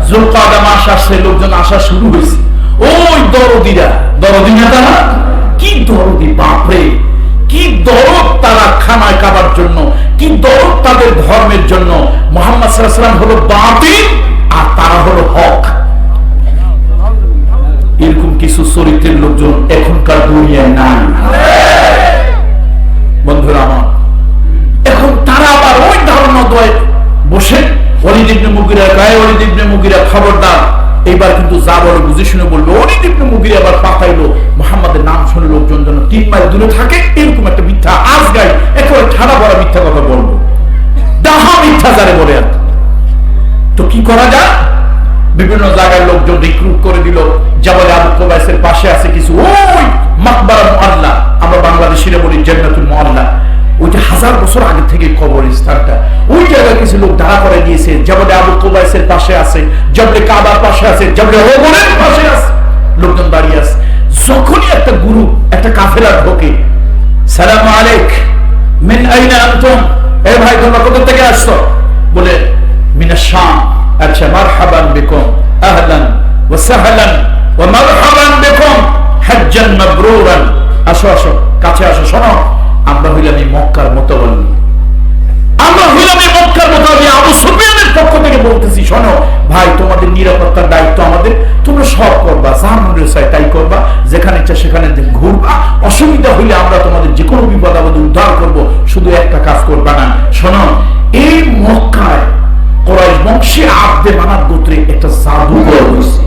Speaker 1: যুলকাদা মাস আসছে, লোকজন আসা শুরু হয়েছে। ওই দরদিরা, দরদি নেতারা কি দরদি, বাপরে কি দরদ তারা খানায় খাবার জন্য, কি দরদ তাদের ধর্মের জন্য। মুহাম্মদ সাল্লাল্লাহু আলাইহি ওয়াসাল্লাম হলো বাতিল আর তারা হলো হক। এরকম কিছু চরিত্রের লোকজন এখনকার দুনিয়ায় নাই। বন্ধুরা আমার, এখন তারা আবার ওই ধারণা দয় বসে ওয়ালিদ ইবনে মুগিরা গায়ে, ওয়ালিদ ইবনে মুগিরা খবরদার, এইবার কিন্তু যা বলে বুঝে শুনে বলবে। ওয়ালিদ ইবনে মুগিরা আবার পাঠাইলো মুহাম্মাদের নাম শুনে লোকজন যেন 3 মাইল দূরে থাকে, এরকম একটা মিথ্যা আজগাই একেবারে ঠাড়া বড় মিথ্যা কথা বলবো, ডাহা মিথ্যা যারে বলে। আর তো কি করা যায়? বিভিন্ন জায়গায় লোকজন রিক্রুট করে দিল। জাবালে আবু কুবাইসের পাশে আছে কিছু ওই মাকবারা মুআল্লা, আমরা বাংলাদেশিরা বলি জান্নাতুল মুআল্লা, ওইটা 1000 বছর আগে থেকে কবরস্থানটা, ওই জায়গায় কিছু লোক দাঁড়া করে দিয়েছে। জাবালে আবু কুবাইসের পাশে আছে, জাবলে কাবার পাশে আছে, জাবলে ওমরের পাশে আছে, লোকজন দাঁড়িয়ে আছে। যখনই একটা গুরু, একটা কাফেলা ঢোকে, সালাম আলাইক মিন আইনা আনতুম, এ ভাই তোমরা কোথা থেকে আসছো? বলে মিনাশ শাম। আচ্ছা, মারহাবান বিকুম, আহলান ওয়া সাহলান ওয়া মারহাবান বিকুম হজ্জান মাবরুরান। আসো আসো, কাছে আসো, শোনো, আমরা হইলাম এই মক্কার মুতাওয়াল্লি, আমরা হইলাম এই মক্কার মুতাওয়াল্লি। আবু সুফিয়ানের পক্ষ থেকে বলতেছি, শোনো ভাই, তোমাদের নিরাপত্তার দায়িত্ব আমাদের, তোমরা সব করবা, যা মনে চাই তাই করবা, যেখানে ইচ্ছা সেখানে ঘুরবা, অসুবিধা হইলে আমরা তোমাদের যে কোনো বিপদ আপদ উদ্ধার করব, শুধু একটা কাজ করবা না। শোনো, এই মক্কায় কুরাইশ বংশী আব্দে মানাত গোত্রে একটা জাদুকর হয়েছে।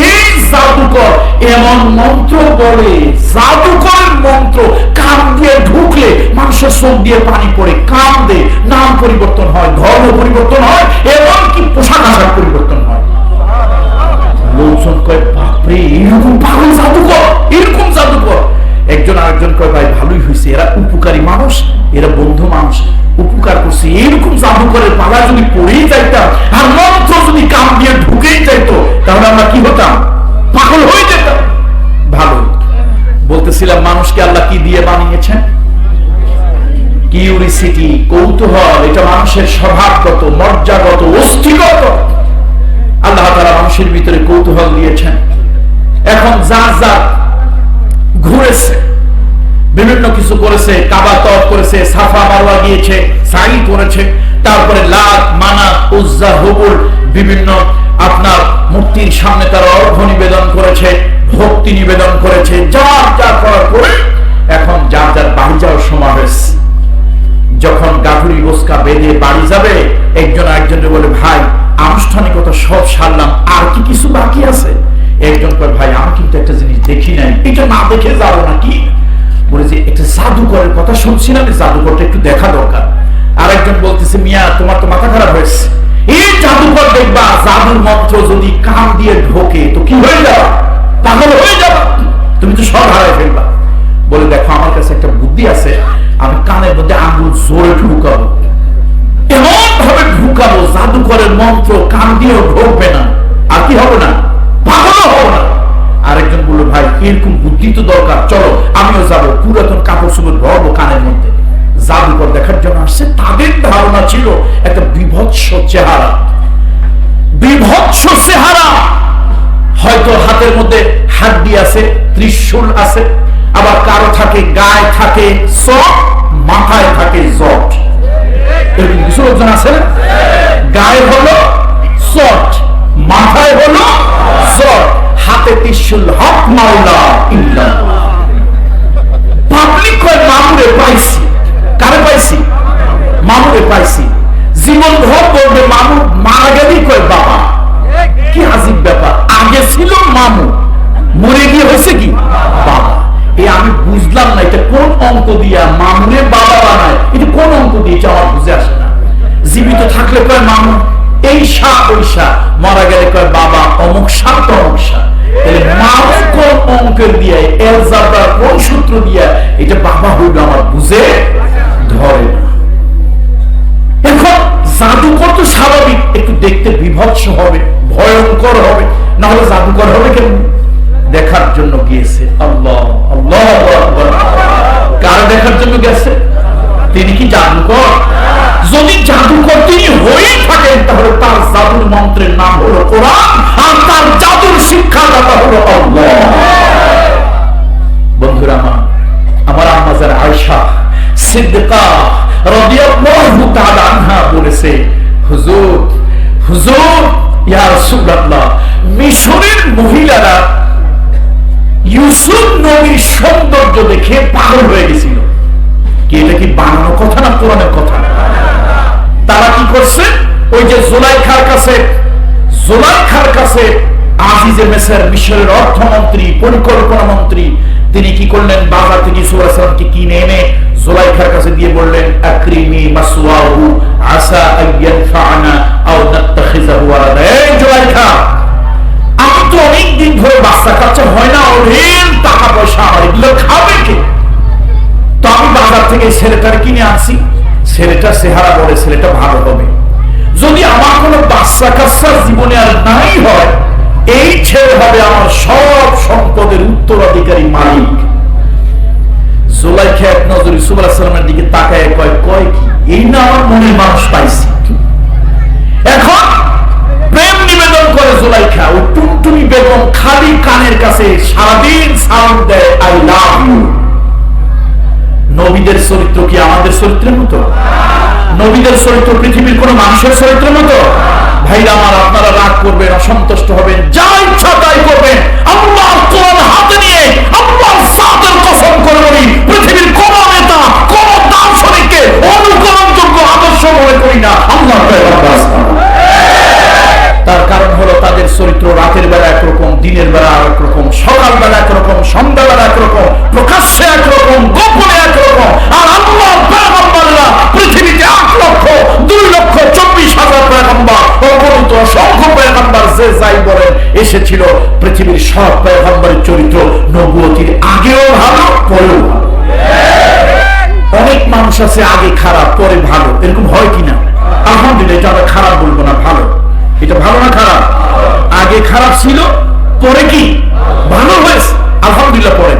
Speaker 1: এই জাদুকর এমন মন্ত্র বলে, জাদুকরের মন্ত্র কান দিয়ে ঢুকলে মানুষের চোখ দিয়ে পানি পড়ে, কান্দে, নাম পরিবর্তন হয়, ধর্ম পরিবর্তন হয়, এমনকি পোশাক আশাক পরিবর্তন হয়। লোকজন কয়, বাপরে এরকম পাগল জাদুকর, এরকম জাদুকর। একজন আরেকজন কয়, ভাই ভালোই হয়েছে, এরা উপকারী মানুষ, এরা বন্ধু মানুষ, উপকার করছে। এরকম জাদুকরের পালা যদি পড়েই যাইতাম আর মন্ত্র যদি কান দিয়ে ঢুকেই যাইতো, তাহলে আমরা কি হতাম? পাগল হয়ে যেতাম। ভালো বলতেছিলাম, মানুষকে আল্লাহ কি দিয়ে বানিয়েছেন? কিউরিসিটি, কৌতূহল, এটা মানুষের স্বভাবগত, মর্যাদাগত, অস্থিগত। আল্লাহ তাআলা মানুষের ভিতরে কৌতূহল দিয়েছেন। এখন যার যার ঘুরেছে, বিভিন্ন কিছু করেছে, কাবা তওয়াফ করেছে, সাফা মারওয়া গিয়েছে, সাই করেছে, তারপরে লাত, মানাত, উজ্জা, হুবুল, বিভিন্ন আপনার মূর্তির সামনে তারা অর্ঘ্য নিবেদন করেছে, ভক্তি নিবেদন করেছে, যার যা করার করে এখন যার যার বাড়ি যাওয়ার সময় হয়েছে। যখন গাঠুরি গোসকা বেঁধে বাড়ি যাবে, একজন আরেকজনের বলে, ভাই আনুষ্ঠানিকতা সব সারলাম, আর কি কিছু বাকি আছে? একজন কয়, ভাই আমি কিন্তু একটা জিনিস দেখি নাই, এটা না দেখে যাবো নাকি? বলে যে একটা জাদুকরের কথা শুনছিলাম, জাদুকরটা একটু দেখা দরকার। আরেকজন বলতেছে, মিয়া তোমার তো মাথা খারাপ হয়েছে, এই জাদুকর দেখবা জাদুর মন্ত্র যদি কান দিয়ে ঢোকে তো কি হয়ে যাওয়া? পাগল হয়ে যাবে, তুমি তো সব হারাই ফেলবা। বলে দেখো আমার কাছে একটা বুদ্ধি আছে, আমি কানের মধ্যে আঙ্গুল জোরে ঢুকাবো, এমন ভাবে ঢুকাবো জাদুকরের মন্ত্র কান দিয়েও ঢুকবে না, আর কি হবে না, পাগল হবে না। আরেকজন বললো ভাই এরকম বুদ্ধি তো দরকার, চলো আমিও যাবো, পুরাতন কাপড় চোপড় ধরবো কানের মধ্যে। জাদুকর দেখার জন্য আসছে, তাদের ধারণা ছিল একটা বিভৎস চেহারা, বিভৎস চেহারা, হয়তো হাতের মধ্যে হাড্ডি আছে, ত্রিশূল আছে, আবার কারো থাকে গায়ে থাকে সট, মাথায় থাকে জট, এরকম কিছু লোকজন আছে না, গায়ে হলো সট, মাথায় হলো জট, হাতে ত্রিশূল, হক মাওলা ইল্লাহ। পাবলিক কয় মামুরে পাইছি, কারে পাইছি, মামুরে পাইছি। জীবন ভর করবে মামু, মারা গেলেই কয় বাবা। কি আজীব ব্যাপার, আগে ছিল মামু, মরে গিয়ে হয়েছে কি বাবা। এই আমি বুঝলাম না এটা কোন অঙ্ক দিয়া মামুরে বাবা বানায়, এটা কোন অঙ্ক দিয়ে, এটা আমার বুঝে আসে না। জীবিত থাকলে কয় মামু এই শাহ ওই শাহ, মারা গেলে কয় বাবা অমুক শাহ তমুক শাহ। তাহলে মামু কোন অঙ্কের দিয়ে, এলজাবরার কোন সূত্র দিয়া এটা বাবা হইল আমার বুঝে ধরে না। এখন জাদুকর তো স্বাভাবিক একটু দেখতে বিভৎস হবে, ভয়ঙ্কর হবে, না হলে জাদুকর হবে কেন? দেখার জন্য গিয়েছে, আল্লাহ আল্লাহ আকবার। কার দেখার জন্য গেছে? তিনি কি জাদুকর? যদি জাদুকর তিনি হয়েই থাকেন তাহলে তার জাদুর মন্ত্রের নাম হলো কোরআন, আর তার জাদুর শিক্ষাদাতা হলো আল্লাহ। বন্ধুরা আমার আম্মা যারা আয়েশা সিদ্দিকা রাদিয়াল্লাহু তাআলা আনহা বলেছে, হুজুর হুজুর ইয়া রাসূলুল্লাহ, মিশরের মহিলারা ইউসুফ নবীর সৌন্দর্য দেখে পাগল হয়ে গেছিল। কি এটা কি বানানো কথা না কোরআনের কথা? তারা কি করছে, ওই যে জুলাইখার কাছে আজিজে মিসর, মিশরের অর্থমন্ত্রী, পরিকল্পনা মন্ত্রী, তিনি কি করলেন, বাজার থেকে ইউসুফ আলাইহিস সালামকে কিনে এনে জুলাইখার কাছে দিয়ে বললেন, আকরিমি মাসওয়াহু আসা আইয়ানফা'না আও নাত্তাখিযাহু ওয়ালাদা। এই জুলাইখা, আমি তো অনেক দিন ধরে বাচ্চা কাচ্চা হয় না, অনেক টাকা পয়সা আমার, এগুলো খাবে কে? তো আমি বাজার থেকে ছেলেটার কিনে আনছি, ছেলেটা চেহারা বলে ছেলেটা ভালো হবে, যদি আমার কোনো বাচ্চা কাচ্চা জীবনে আর নাই হয়, এই ছেলে হবে আমার সব সম্পদের উত্তরাধিকারী মালিক। জুলাইখা এক নজর ইউসুফ আলাইহিস সালামের দিকে তাকায় কয় কি, এই না আমার মনের মানুষ পাইছি। এখন প্রেম নিবেদন করে জুলাইখা, ওই টুনটুনি বেগম খালি কানের কাছে সারাদিন সাউন্ড দেয়, আই লাভ ইউ। নবীদের চরিত্র কি আমাদের চরিত্রের মতো? নবীদের চরিত্র পৃথিবীর কোন মানুষের চরিত্রের মতো? ভাইরা আমার, আপনারা রাগ করবেন, অসন্তুষ্ট হবেন, যা ইচ্ছা তাই করবেন, আল্লাহর কোরআন হাতে নিয়ে আল্লাহর জাতের কসম করে বলি, পৃথিবীর কোন নেতা কোন দার্শনিককে অনুকরণযোগ্য আদর্শ মনে করি না আল্লাহর পয়গম্বর। তার কারণ হলো তাদের চরিত্র রাতের বেলা একরকম, দিনের বেলা একরকম, সকাল বেলা একরকম, সন্ধ্যা বেলা একরকম, প্রকাশ্যে একরকম, গোপনে একরকম। আর আল্লাহর পয়গম্বররা পৃথিবীতে 8,02,24,000 পয়গম্বর, অগণিত অসংখ্য পয়গম্বর যে যাই বলেন এসেছিল, পৃথিবীর সব পয়গম্বরের চরিত্র নবুয়তির আগেও ভালো, পরেও ভালো। অনেক মানুষ আছে আগে খারাপ পরে ভালো, এরকম হয় কিনা? আলহামদুলিল্লাহ, এটা আমরা খারাপ বলবো না, ভালো। এটা ভালো না খারাপ? আগে খারাপ ছিল, পরে কি ভালো হয়েছে, আলহামদুলিল্লাহ পরে।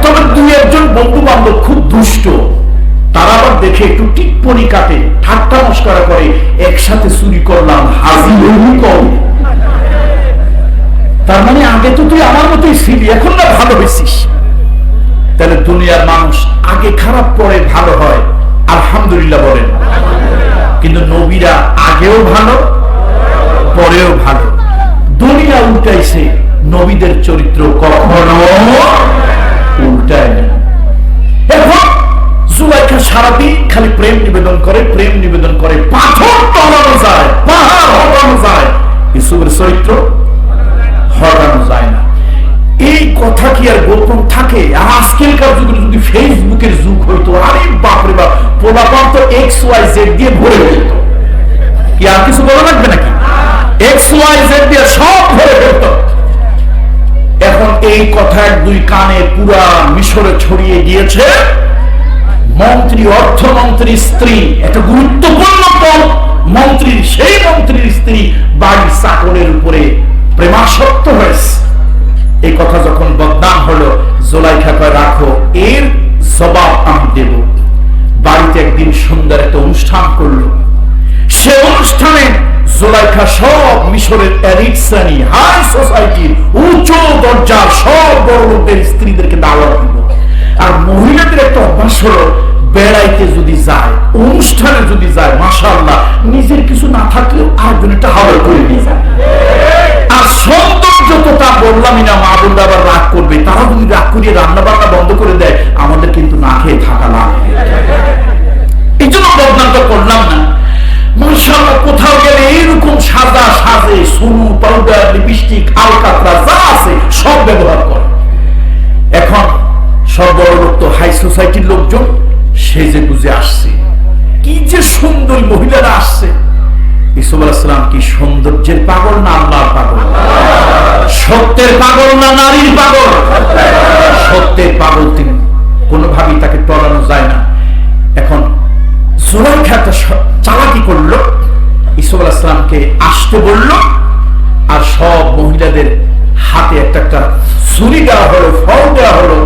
Speaker 1: তবে দুই একজন বন্ধু বান্ধব খুব দুষ্ট, তারা আবার দেখে একটু টিপ্পনি কাটে, ঠাট্টা মস্করা করে, একসাথে চুরি করলাম, হাজির কম। তার মানে আগে তো তুই আমার মতোই ছিলি, এখন না ভালো হয়েছিস। তাহলে দুনিয়ার মানুষ আগে খারাপ পরে ভালো হয়, আলহামদুলিল্লাহ বলেন। কিন্তু নবীরা আগেও ভালো পরেও ভালো। দুনিয়া উল্টাইছে, নবীদের চরিত্র কখনো উল্টায় না। এখন জুলাইখা সারাদিন খালি প্রেম নিবেদন করে, প্রেম নিবেদন করে, পাথর টলানো যায়, পাহাড় হটানো যায়, ইউসুফের চরিত্র হটানো যায় না। এই কথা কি আর গোপন থাকে? আজকালকার যুগে যদি ফেসবুকের যুগ হইতো, আরে বাপরে বাপ, পোলাপান তো XYZ দিয়ে ভরে ফেলত, কি আর কিছু বলা লাগবে নাকি? XYZ দিয়ে সব ভরে ফেলত। এখন এই কথা এক দুই কানে পুরা মিশরে ছড়িয়ে গিয়েছে। মন্ত্রী, অর্থমন্ত্রীর স্ত্রী, একটা গুরুত্বপূর্ণ পদ মন্ত্রীর, সেই মন্ত্রীর স্ত্রী বাড়ির চাকরের উপরে প্রেমাসক্ত হয়েছে। এই কথা যখন বদনাম হলো, জুলাইখা কয় রাখো, এর জবাব আমি দেব। বাড়িতে একদিন সুন্দর একটা অনুষ্ঠান করলো। সে অনুষ্ঠানে জুলাইখা সব মিশরের এলিট শ্রেণী, হাই সোসাইটির উচ্চ দরজার সব বড় লোকদের স্ত্রীদেরকে দাওয়াত দিল। আর মহিলাদের একটা অভ্যাস হলো, বেড়াইতে যদি যায়, অনুষ্ঠানে যদি যায়, মাশাআল্লাহ নিজের কিছু না থাকলেও আরেকজনেরটা হাওয়া করে নিয়ে যায়। আর সৌন্দর্য তো তা বললামই না, মা বোনরা আবার রাগ করবে, তারা যদি রাগ করিয়ে রান্না বান্না বন্ধ করে দেয়, আমাদের কিন্তু না খেয়ে থাকা লাগে। এই জন্য বদনামটা করলাম না। মাশাআল্লাহ কোথাও গেলে এইরকম সাদা সাজে, সুনু, পাউডার, লিপস্টিক, আলকাতরা যা আছে সব ব্যবহার করে। এখন সব বড় লোক তো হাই সোসাইটির লোকজন সেজে গুজে আসছে, কি যে সুন্দর মহিলারা আসছে। ইউসুফ আলাইহিস সালাম কি সৌন্দর্যের পাগল না আল্লাহর পাগল? সত্যের পাগল না নারীর পাগল? সত্যের পাগল তিনি, কোনোভাবেই তাকে টলানো যায় না। এখন জুলাইখা একটা চালাকি করলো, ইউসুফ আলাইহিস সালামকে আসতে বলল, আর সব মহিলাদের হাতে একটা একটা ছুরি দেওয়া হলো, ফল দেওয়া হলো।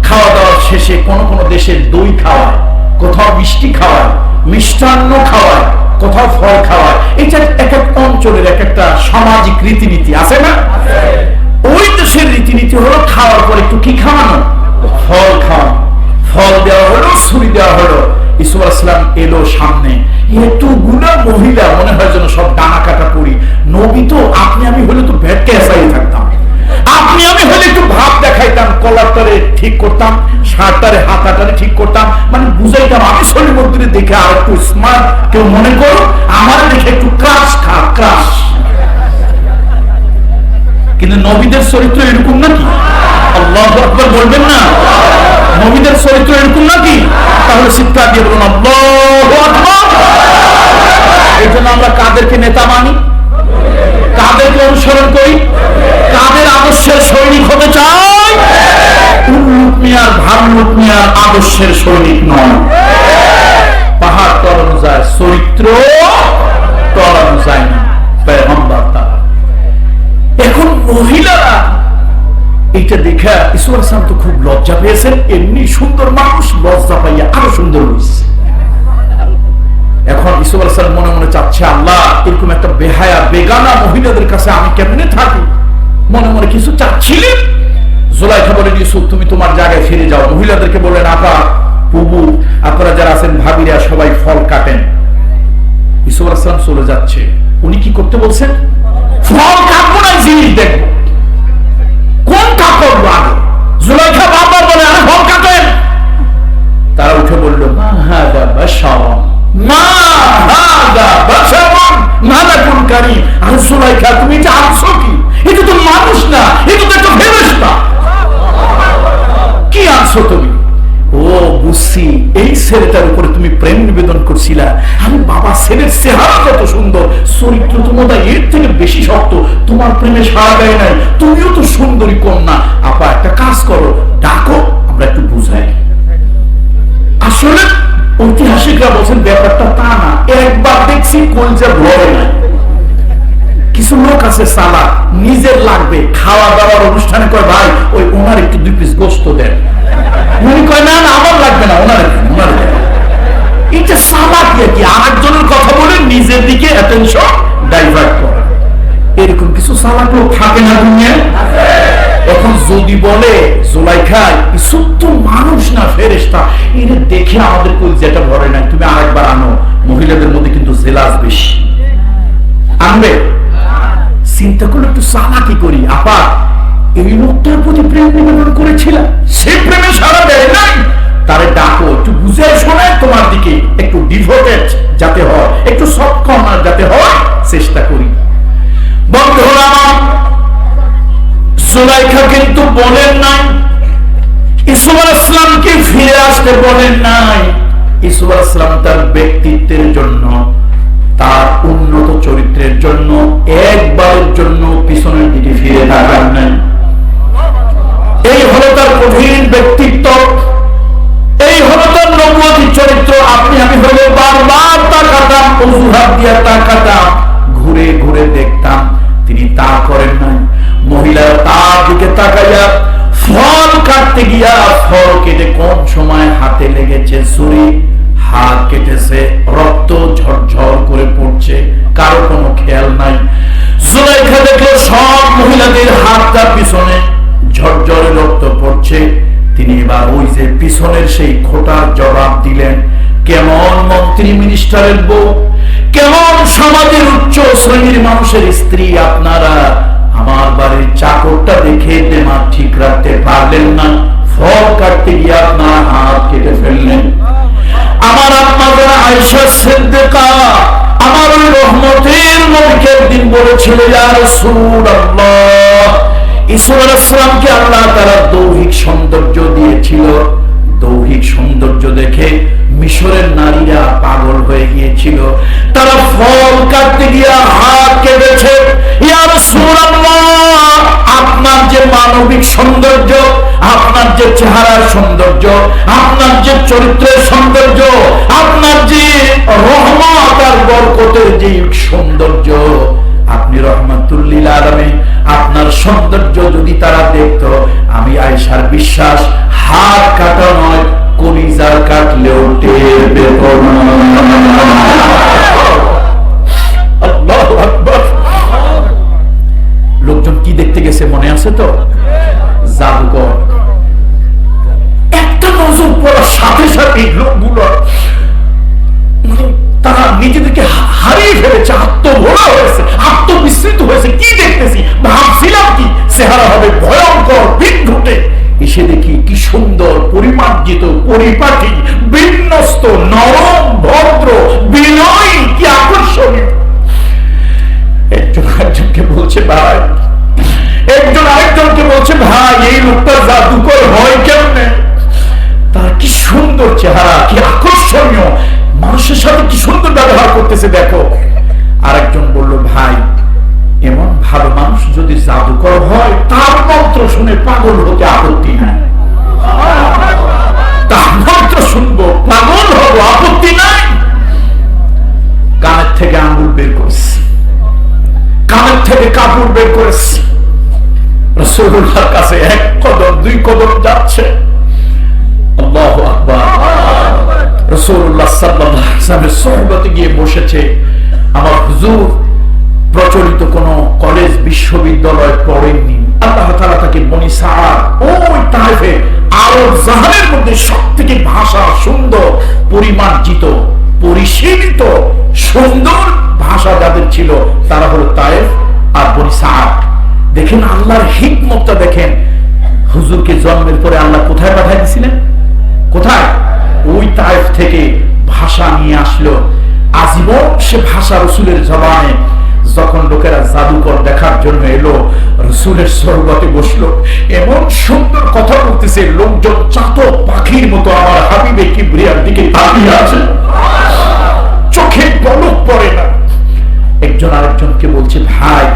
Speaker 1: খাওয়া দাওয়ার শেষে কোন কোন দেশের দই খাওয়ায়, কোথাও মিষ্টি খাওয়ায়, মিষ্টান্ন খাওয়ায়, কোথাও ফল খাওয়ায়। এটা এক এক অঞ্চলের এক একটা সামাজিক রীতিনীতি আছে না? ওই দেশের রীতিনীতি হলো খাওয়ার পর একটু কি খাওয়ানো, ফল খাওয়ানো। ফল দেওয়া হলো, ছুরি দেওয়া হলো। ইউসুফ আলাইহিস সালাম এলো সামনে, এতগুলা মহিলা মনে হয় যেন সব ডানা কাটা পড়ি। নবী তো, আপনি আমি হলে তো ভেটকে এসাই থাকতাম, আপনি আমি হলে একটু ভাব দেখাইতাম, কলারটারে ঠিক করতাম, শার্টটারে হাতাটারে ঠিক করতাম, মানে বুঝাইতাম আমি শরীর মন্দিরে দেখে আর একটু স্মার্ট কেউ মনে করো, আমার দেখে একটু ক্রাশ খা ক্রাশ। কিন্তু নবীদের চরিত্র এরকম নাকি? আল্লাহু আকবার বলবেন না? নবীদের চরিত্র এরকম নাকি? তাহলে চিৎকার দিয়ে বলুন আল্লাহু আকবার। এই জন্য আমরা কাদেরকে নেতা মানি, কাদেরকে অনুসরণ করি, কাদের আদর্শের সৈনিক হতে চাই? উল্লুক মিয়ার, ভাল্লুক মিয়ার আদর্শের সৈনিক নয়। পাহাড় টলানো যায়, চরিত্র টলানো যায় না, পয়গম্বর তারা। এখন মহিলারা এটা দেখে ইউসুফ আলাইহিস সালাম তো খুব লজ্জা পেয়েছেন, এমনি সুন্দর মানুষ লজ্জা পাইয়া আরো সুন্দর হয়েছে। এখন ইউসুফ আলাইহিস সালাম মনে মনে চাচ্ছে, আল্লাহ এরকম একটা বেহায়া বেগানা মহিলাদের কাছে আমি কেমনে থাকি, মনে মনে কিছু চাচ্ছিলেন। জুলাইখা বলেন, ইউসুফ তুমি তোমার জায়গায় ফিরে যাও। মহিলাদেরকে বললেন, আপা, বুবু, আপনারা যারা আছেন, ভাবিরা, সবাই ফল কাটেন। ইউসুফ আলাইহিস সালাম চলে যাচ্ছে, উনি কি করতে বলছেন? ফল কাটবো না, জিনিস দেখবো। কোন কাপড় আগে? জুলাইখা বারবার বলে, আরে ফল কাটেন। তারা উঠে বলল, মা হাদা বাশারান, মা হাদা বাশারান মালাকুন কারীম। আরে জুলাইখা তুমি এটা আনছো কি? এটা তো মানুষ না, এটা তো একটা ফেরেশতা। কি আনছো তুমি? ও বুঝছি, এই ছেলেটার উপরে তুমি প্রেম নিবেদন করছিলা। আমি বাবা, ছেলের চেহারা কত সুন্দর, চরিত্র তো মনে হয় এর থেকে বেশি শক্ত, তোমার প্রেমে সাড়া দেয় নাই, তুমিও তো সুন্দরী কন্যা। আপা একটা কাজ করো, ডাকো, আমরা একটু বুঝাই। আসলে ঐতিহাসিকরা বলছেন ব্যাপারটা তা না, একবার দেখছি কলজা ভরে না। কিছু লোক আছে সালা, নিজের লাগবে, খাওয়া দাওয়ার অনুষ্ঠানে কয়, ভাই ওই ওনার একটু 2 পিস গোশত দেন। উনি কয়, না না আমার লাগবে না, ওনার এটা সালা কি আরেকজনের কথা বলে নিজের দিকে অ্যাটেনশন ডাইভার্ট করা। এরকম কিছু সালাক লোক থাকে না দুনিয়ায়? এখন যদি বলে জুলাইখা ইউসুফ তো মানুষ না ফেরেশতা, এটা দেখে আমাদের কলজাটা ভরে না, তুমি আরেকবার আনো। মহিলাদের মধ্যে কিন্তু জেলাস বেশি, আনবে। চিন্তা করলে একটু চালাকি করি, আপা এই লোকটার প্রতি প্রেম নিবেদন করেছিলাম, সে প্রেমে সারা দেয় নাই, তারে ডাকো, একটু বুঝে শোনায় তোমার দিকে, একটু ডিভোটেড যাতে হয়, একটু সফট কর্নার যাতে হয়, চেষ্টা করি। বন্ধুরা, জুলাইখা কিন্তু বলেন নাই, ইউসুফ আলাইহিস সালামকে ফিরে আসতে বলেন নাই। ইউসুফ আলাইহিস সালাম তার ব্যক্তিত্বের জন্য, তার উন্নত চরিত্রের জন্য একবারের জন্য পিছনের দিকে ফিরে তাকান নাই। এই হলো তার কঠিন ব্যক্তিত্ব, এই হলো তার নবুয়তি চরিত্র। আপনি আমি হলো বারবার তাকাতাম, অজুহাত দিয়ে তাকাতাম, ঘুরে ঘুরে দেখতাম, তিনি তা করেন নাই। মহিলা তার দিকে তাকাইয়া ফল কাটতে গিয়া ফল কেটে কোন সময় হাতে লেগেছে ছুরি, হাত কেটেছে, রক্ত ঝরঝর করে পড়ছে, কারো কোনো খেয়াল নাই। জুলাইখা দেখলো সব মহিলাদের হাতটা পিছনে ঝরঝরে রক্ত পড়ছে। তিনি এবার ওই যে পিছনের সেই খোটার জবাব দিলেন। কেমন মন্ত্রী মিনিস্টারের বউ, কেমন সমাজের উচ্চ শ্রেণীর মানুষের স্ত্রী আপনারা আমার বাড়ির চাকরটা দেখে দেমাগ ঠিক রাখতে পারলেন না, ফল কাটতে গিয়ে আপনার হাত কেটে ফেললেন। আমার আম্মা যারা আয়েশা সিদ্দিকা আমার ওই রহমতের নবীকে একদিন বলেছিল, ইয়া রাসূলুল্লাহ, ঈসা আলাইহিস সালামকে আল্লাহ তাআলা দৈহিক সৌন্দর্য দিয়েছিল, দৈহিক সৌন্দর্য দেখে মিশরের নারীরা পাগল হয়ে গিয়েছিল, তারা ফল কাটতে গিয়ে হাত কেটেছে। ইয়া রাসূলুল্লাহ, আপনার যে মানবিক সৌন্দর্য, আপনার যে চেহারার সৌন্দর্য, আপনার যে চরিত্রের সৌন্দর্য, আপনার যে রহমত আর বরকতের যে সৌন্দর্য, আপনি রহমাতুল লিল আলামিন, আপনার সৌন্দর্য যদি তারা দেখতো, আমি আয়েশার বিশ্বাস হাত কাটা নয়, কলিজা কাটলেও টের পেত না। আল্লাহু আকবার। লোকজন কি দেখতে গেছে মনে আছে তো? জাদুকর। একটা নজর পড়ার সাথে সাথে লোকগুলো তারা নিজেদেরকে হারিয়ে ফেলেছে, আত্মভোলা হয়েছে, আত্মবিস্মৃত হয়েছে। কি দেখতেছি, ভাবছিলাম কি চেহারা হবে ভয়ঙ্কর বিদ্যুটে, এসে দেখি কি সুন্দর পরিমার্জিত, পরিপাটি, বিন্যস্ত, নরম, ভদ্র, বিনয়ী, কি আকর্ষণীয়। একজন আরেকজনকে বলছে ভাই, একজন আরেকজনকে বলছে ভাই, এই লোকটা জাদুকর হয় কেমনে? তার কি সুন্দর চেহারা, কি আকর্ষণীয়, মানুষের সাথে কি সুন্দর ব্যবহার করতেছে দেখো। আরেকজন বলল ভাই, এমন ভালো মানুষ যদি জাদুকর হয়, তার মন্ত্র শুনে পাগল হতে আপত্তি নাই, তার মন্ত্র শুনবো, পাগল হবো, আপত্তি নাই। কানের থেকে আঙ্গুল বের করেছে, কানের থেকে কাপড় বের করেছে, রাসূলুল্লাহর কাছে এক কদম দুই কদম যাচ্ছে। আল্লাহু আকবার। রাসূলুল্লাহ সাল্লাল্লাহু আলাইহি ওয়াসাল্লামের সোহবতে গিয়ে বসেছে। আমার হুজুর প্রচলিত কোন কলেজ বিশ্ববিদ্যালয় পড়েননি। আল্লাহ তাআলা তাকে বনি সাআদ, ওই তায়েফে আরব জাহানের মধ্যে সবথেকে ভাষা সুন্দর, পরিমার্জিত, পরিশীলিত, সুন্দর ভাষা যাদের ছিল তারা হলো তায়েফ আর বনি সাআদ। দেখেন আল্লাহর হিকমতটা দেখেন। হুজুরকে জন্মের পরে আল্লাহ কোথায় পাঠিয়ে দিয়েছিলেন? কোথায়? ওই তায়েফ থেকে ভাষা নিয়ে আসলো। আজীবন সে ভাষা রসুলের জবানে। যখন লোকেরা জাদুকর দেখার জন্য এলো, রসুলের সোহবতে বসলো, এমন সুন্দর কথা বলতেছে, লোকজন চাতক পাখির মতো আমার হাবিবে কিবরিয়ার দিকে তাকিয়ে আছে, চোখে পলক পড়ে না। একজন আরেকজনকে বলছে ভাই,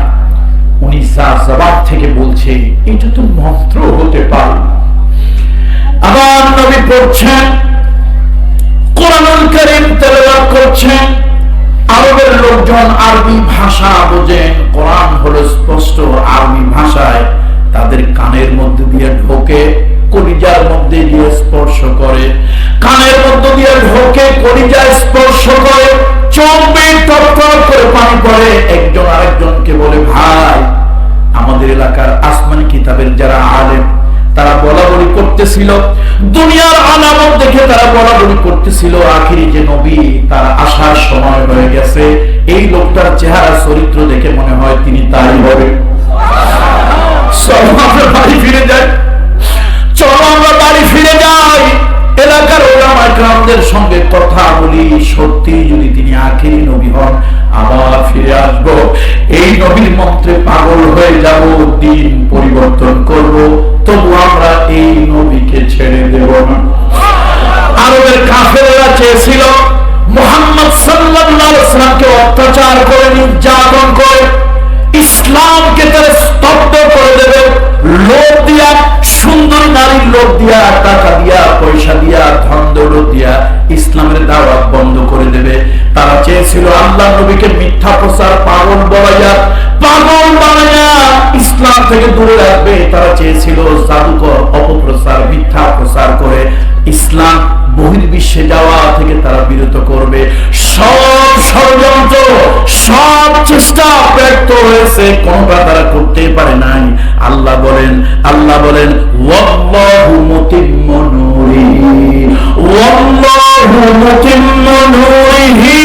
Speaker 1: উনি যা জবাব থেকে বলছে এটা তো মন্ত্র হতে পারে। আবার নবী পড়ছেন, কোরআনুল কারীম তেলাওয়াত করছেন। আরবের লোকজন আরবি ভাষা বোঝেন, কোরআন হলো স্পষ্ট আরবি ভাষায়, তাদের কানের মধ্যে দিয়ে ঢোকে, কলিজার মধ্যে দিয়ে স্পর্শ করে, কানের মধ্যে দিয়ে ঢোকে, কলিজায় স্পর্শ করে, চোখ বেয়ে টপটপ করে পানি পড়ে। একজন আরেকজনকে বলে ভাই, আমাদের এলাকার আসমানি কিতাবের যারা আলেম, তারা বলা বলি করতেছিল, দুনিয়ার আলামত দেখে তারা বলা বলি করতেছিল, আখিরি যে নবী তার আসার সময় হয়ে গেছে। এই লোকটার চেহারা চরিত্র দেখে মনে হয় তিনি তাই হবে। চলো আমরা বাড়ি ফিরে যাই, চলো আমরা বাড়ি ফিরে যাই, এলাকার ওলামা ইকরামদের সঙ্গে কথা বলি, সত্যি যদি তিনি আখিরি নবী হন আবার ফিরে আসবো, এই নবীর মন্ত্রে পাগল হয়ে যাব, দিন পরিবর্তন করব, তবু আমরা এই নবীকে ছেড়ে দেব না। আরবের কাফেররা চেয়েছিল মুহাম্মদ সাল্লাল্লাহু আলাইহি ওয়াসাল্লামকে অত্যাচার করে, নির্যাতন করে, ইসলামকে তারা স্তব্ধ করে দেবে, লোভ দিয়া, সুন্দর দিয়া, টাকা দিয়া, পয়সা দিয়া, ধন দৌলত দিয়া ইসলামের দাওয়াত বন্ধ করে দেবে। তারা চেয়েছিল আল্লাহ নবীকে মিথ্যা প্রচার, পাগল বানাইয়া ইসলাম থেকে দূরে রাখবে। তারা চেয়েছিল জাদুকর, অপপ্রচার, মিথ্যা প্রচার করে ইসলাম বহির্বিশ্বে যাওয়া থেকে তারা বিরত করবে। সব ষড়যন্ত্র, সব চেষ্টা ব্যর্থ হয়েছে, কোনটা তারা করতে পারে নাই। আল্লাহ বলেন ওয়াল্লাহু মুতিম্মু নূরিহি ওয়াল্লাহু মুতিম্মু নূরিহি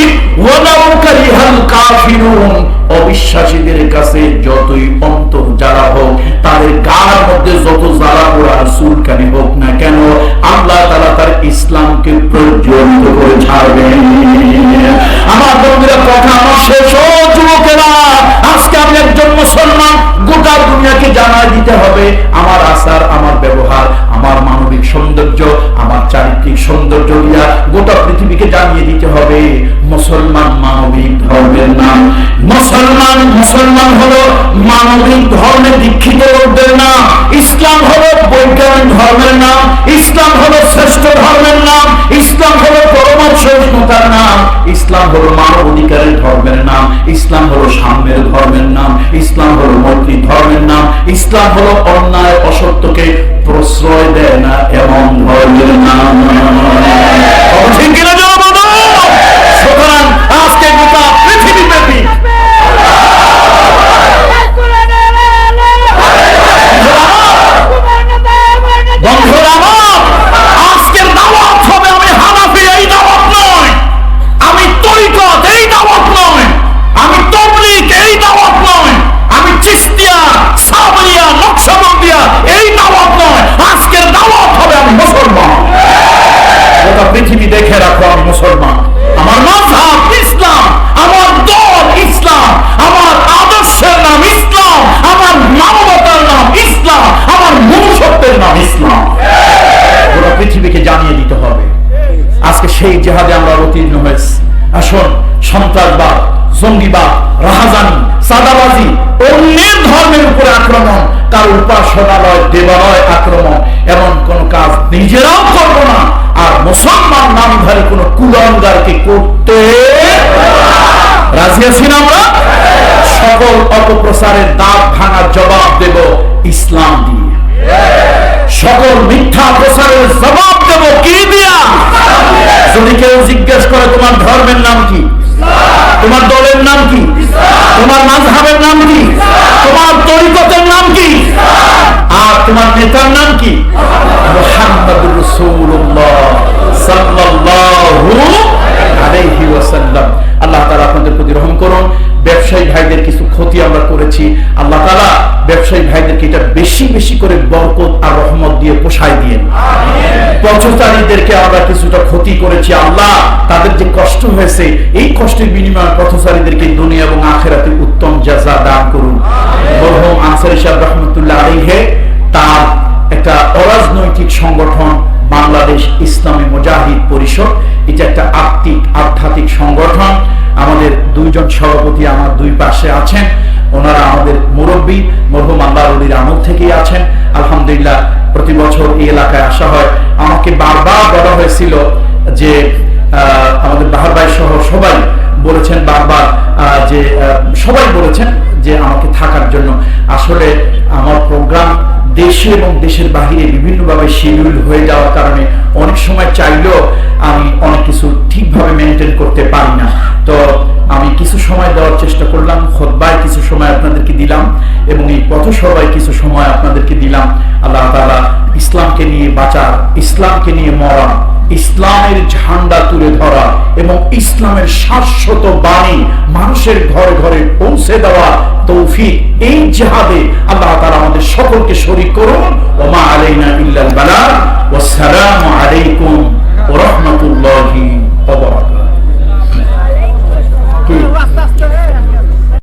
Speaker 1: ওয়ালাউ কারিহাল কাফিরুন। অবিশ্বাসীদের কাছে যতই অন্তর জ্বালা হোক, তাদের গায়ের মধ্যে যত জ্বালা পোড়া চুলকানি হোক না কেন, আল্লাহ তাআলা তার ইসলামকে প্রজ্বলিত করে ছাড়বেন। আমার বন্ধুরা, কথা আমার শেষ। ও যুবকেরা, আজকে আমি একজন মুসলমান, গোটা দুনিয়াকে জানাই দিতে হবে আমার আচার, আমার ব্যবহার, আমার মানবিক সৌন্দর্য, আমার চারিত্রিক সৌন্দর্য দিয়া গোটা পৃথিবীকে জানিয়ে দিতে হবে মুসলমান মানবিক ধর্মের নাম। মুসলমান হলো মানবিক ধর্মে দীক্ষিত লোকদের নাম। ইসলাম হলো বৈজ্ঞানিক ধর্মের নাম। ইসলাম হলো শ্রেষ্ঠ ধর্মের নাম। ইসলাম হলো পরম সহিষ্ণুতার নাম। ইসলাম হলো মানব অধিকারের ধর্মের নাম। ইসলাম হলো সাম্যের ধর্মের নাম। ইসলাম হলো মৈত্রী ধর্মের নাম। ইসলাম হলো অন্যায় অসত্যকে প্রশ্রয় দেয় না এমন ধর্মের নাম। সুতরাং আজকে গোটা পৃথিবীব্যাপী বন্ধুরা, আজকের দাওয়াত হবে, আমি হানাফি এই দাওয়াত নয়, আমি তরিকত এই দাওয়াত নয়, আমি তাবলীগ এই দাওয়াত নয়, আমি চিশতিয়া, সাবরিয়া, নকশবন্দিয়া এই দাওয়াত নয়। আজকের দাওয়াত হবে আমি মুসলমান। গোটা পৃথিবী দেখে রাখো আমি মুসলমান। আমার মাযহাব ইসলাম, আমার দল ইসলাম, আমার আদর্শের নাম ইসলাম, আমার মানবতার নাম ইসলাম, আমার মনুষ্যত্বের নাম ইসলাম। গোটা পৃথিবীকে জানিয়ে দিতে হবে। আজকে সেই জিহাদে আমরা অবতীর্ণ হয়েছি। আসুন, সন্ত্রাসবাদ, জঙ্গিবাদ, রাহাজানি, সাদাবাজি, অন্যের ধর্মের উপরে আক্রমণ, তার উপাসনালয়, দেবালয় আক্রমণ, এমন কোন কাজ নিজেরাও করব না, আর মুসলমান নামধারী কোন কুলাঙ্গারকে করতে রাজি আছি না আমরা? সকল অপপ্রচারের দাঁত ভাঙা জবাব দেব ইসলাম দিয়ে। সকল মিথ্যা প্রচারের জবাব দেব কি দিয়া? যদি কেউ জিজ্ঞেস করে তোমার ধর্মের নাম কি, তোমার দলের নাম কি, তোমার মাযহাবের নাম কি, তোমার তরিকতের নাম কি, আর তোমার নেতার নাম কি? মুহাম্মাদুর রাসূলুল্লাহ সাল্লাল্লাহু আলাইহি ওয়াসাল্লাম। আল্লাহ তাআলা আপনাদের প্রতি রহম করুন। ব্যবসায়ী ভাইদের কিছু ক্ষতি আমরা করেছি, আল্লাহ তাআলা ব্যবসায়ী ভাইদেরকে এটা বেশি বেশি করে বরকত আর রহমত দিয়ে পোষায় দিয়েন। পথচারীদেরকে আমরা কিছুটা ক্ষতি করেছি, আল্লাহ তাদের যে কষ্ট হয়েছে, এই কষ্টের বিনিময়ে পথচারীদেরকে দুনিয়া এবং আখিরাতে উত্তম জাযা দান করুন। মরহুম আনসারী সাহেব রাহমাতুল্লাহ আলাইহি তার একটা অরাজনৈতিক সংগঠন বাংলাদেশ ইসলামী মুজাহিদ পরিষদ, এটা একটা আধ্যাত্মিক সংগঠন। আমাদের দুইজন সভাপতি আমার দুই পাশে আছেন, ওনারা আমাদের মুরব্বী, মরহুম আল্লাহর ওলির আমল থেকেই আছেন। আলহামদুলিল্লাহ প্রতি বছর এই এলাকায় আসা হয়। আমাকে বারবার বলা হয়েছিল যে আমাদের বাহার ভাই সহ সবাই বলেছেন বারবার যে সবাই বলেছেন যে আমাকে থাকার জন্য। আসলে আমার প্রোগ্রাম দেশে এবং দেশের বাহিরে বিভিন্নভাবে শিডিউল হয়ে যাওয়ার কারণে অনেক সময় চাইলেও আমি অনেক কিছু ঠিকভাবে মেনটেন করতে পারি না। তো আমি কিছু সময় দেওয়ার চেষ্টা করলাম, খুতবায় কিছু সময় আপনাদেরকে দিলাম এবং এই পথসভায় কিছু সময় আপনাদেরকে দিলাম। আল্লাহ তাআলা ইসলামকে নিয়ে বাঁচার, ইসলামকে নিয়ে মরা, ইসলামের ঝান্ডা তুলে ধরা এবং ইসলামের শাশ্বত বাণী মানুষের ঘরে ঘরে পৌঁছে দেওয়া তৌফিক, এই জিহাদে আল্লাহ তাআলা আমাদের সকলকে শরীক করুন। ওয়া মা আলাইনা ইল্লা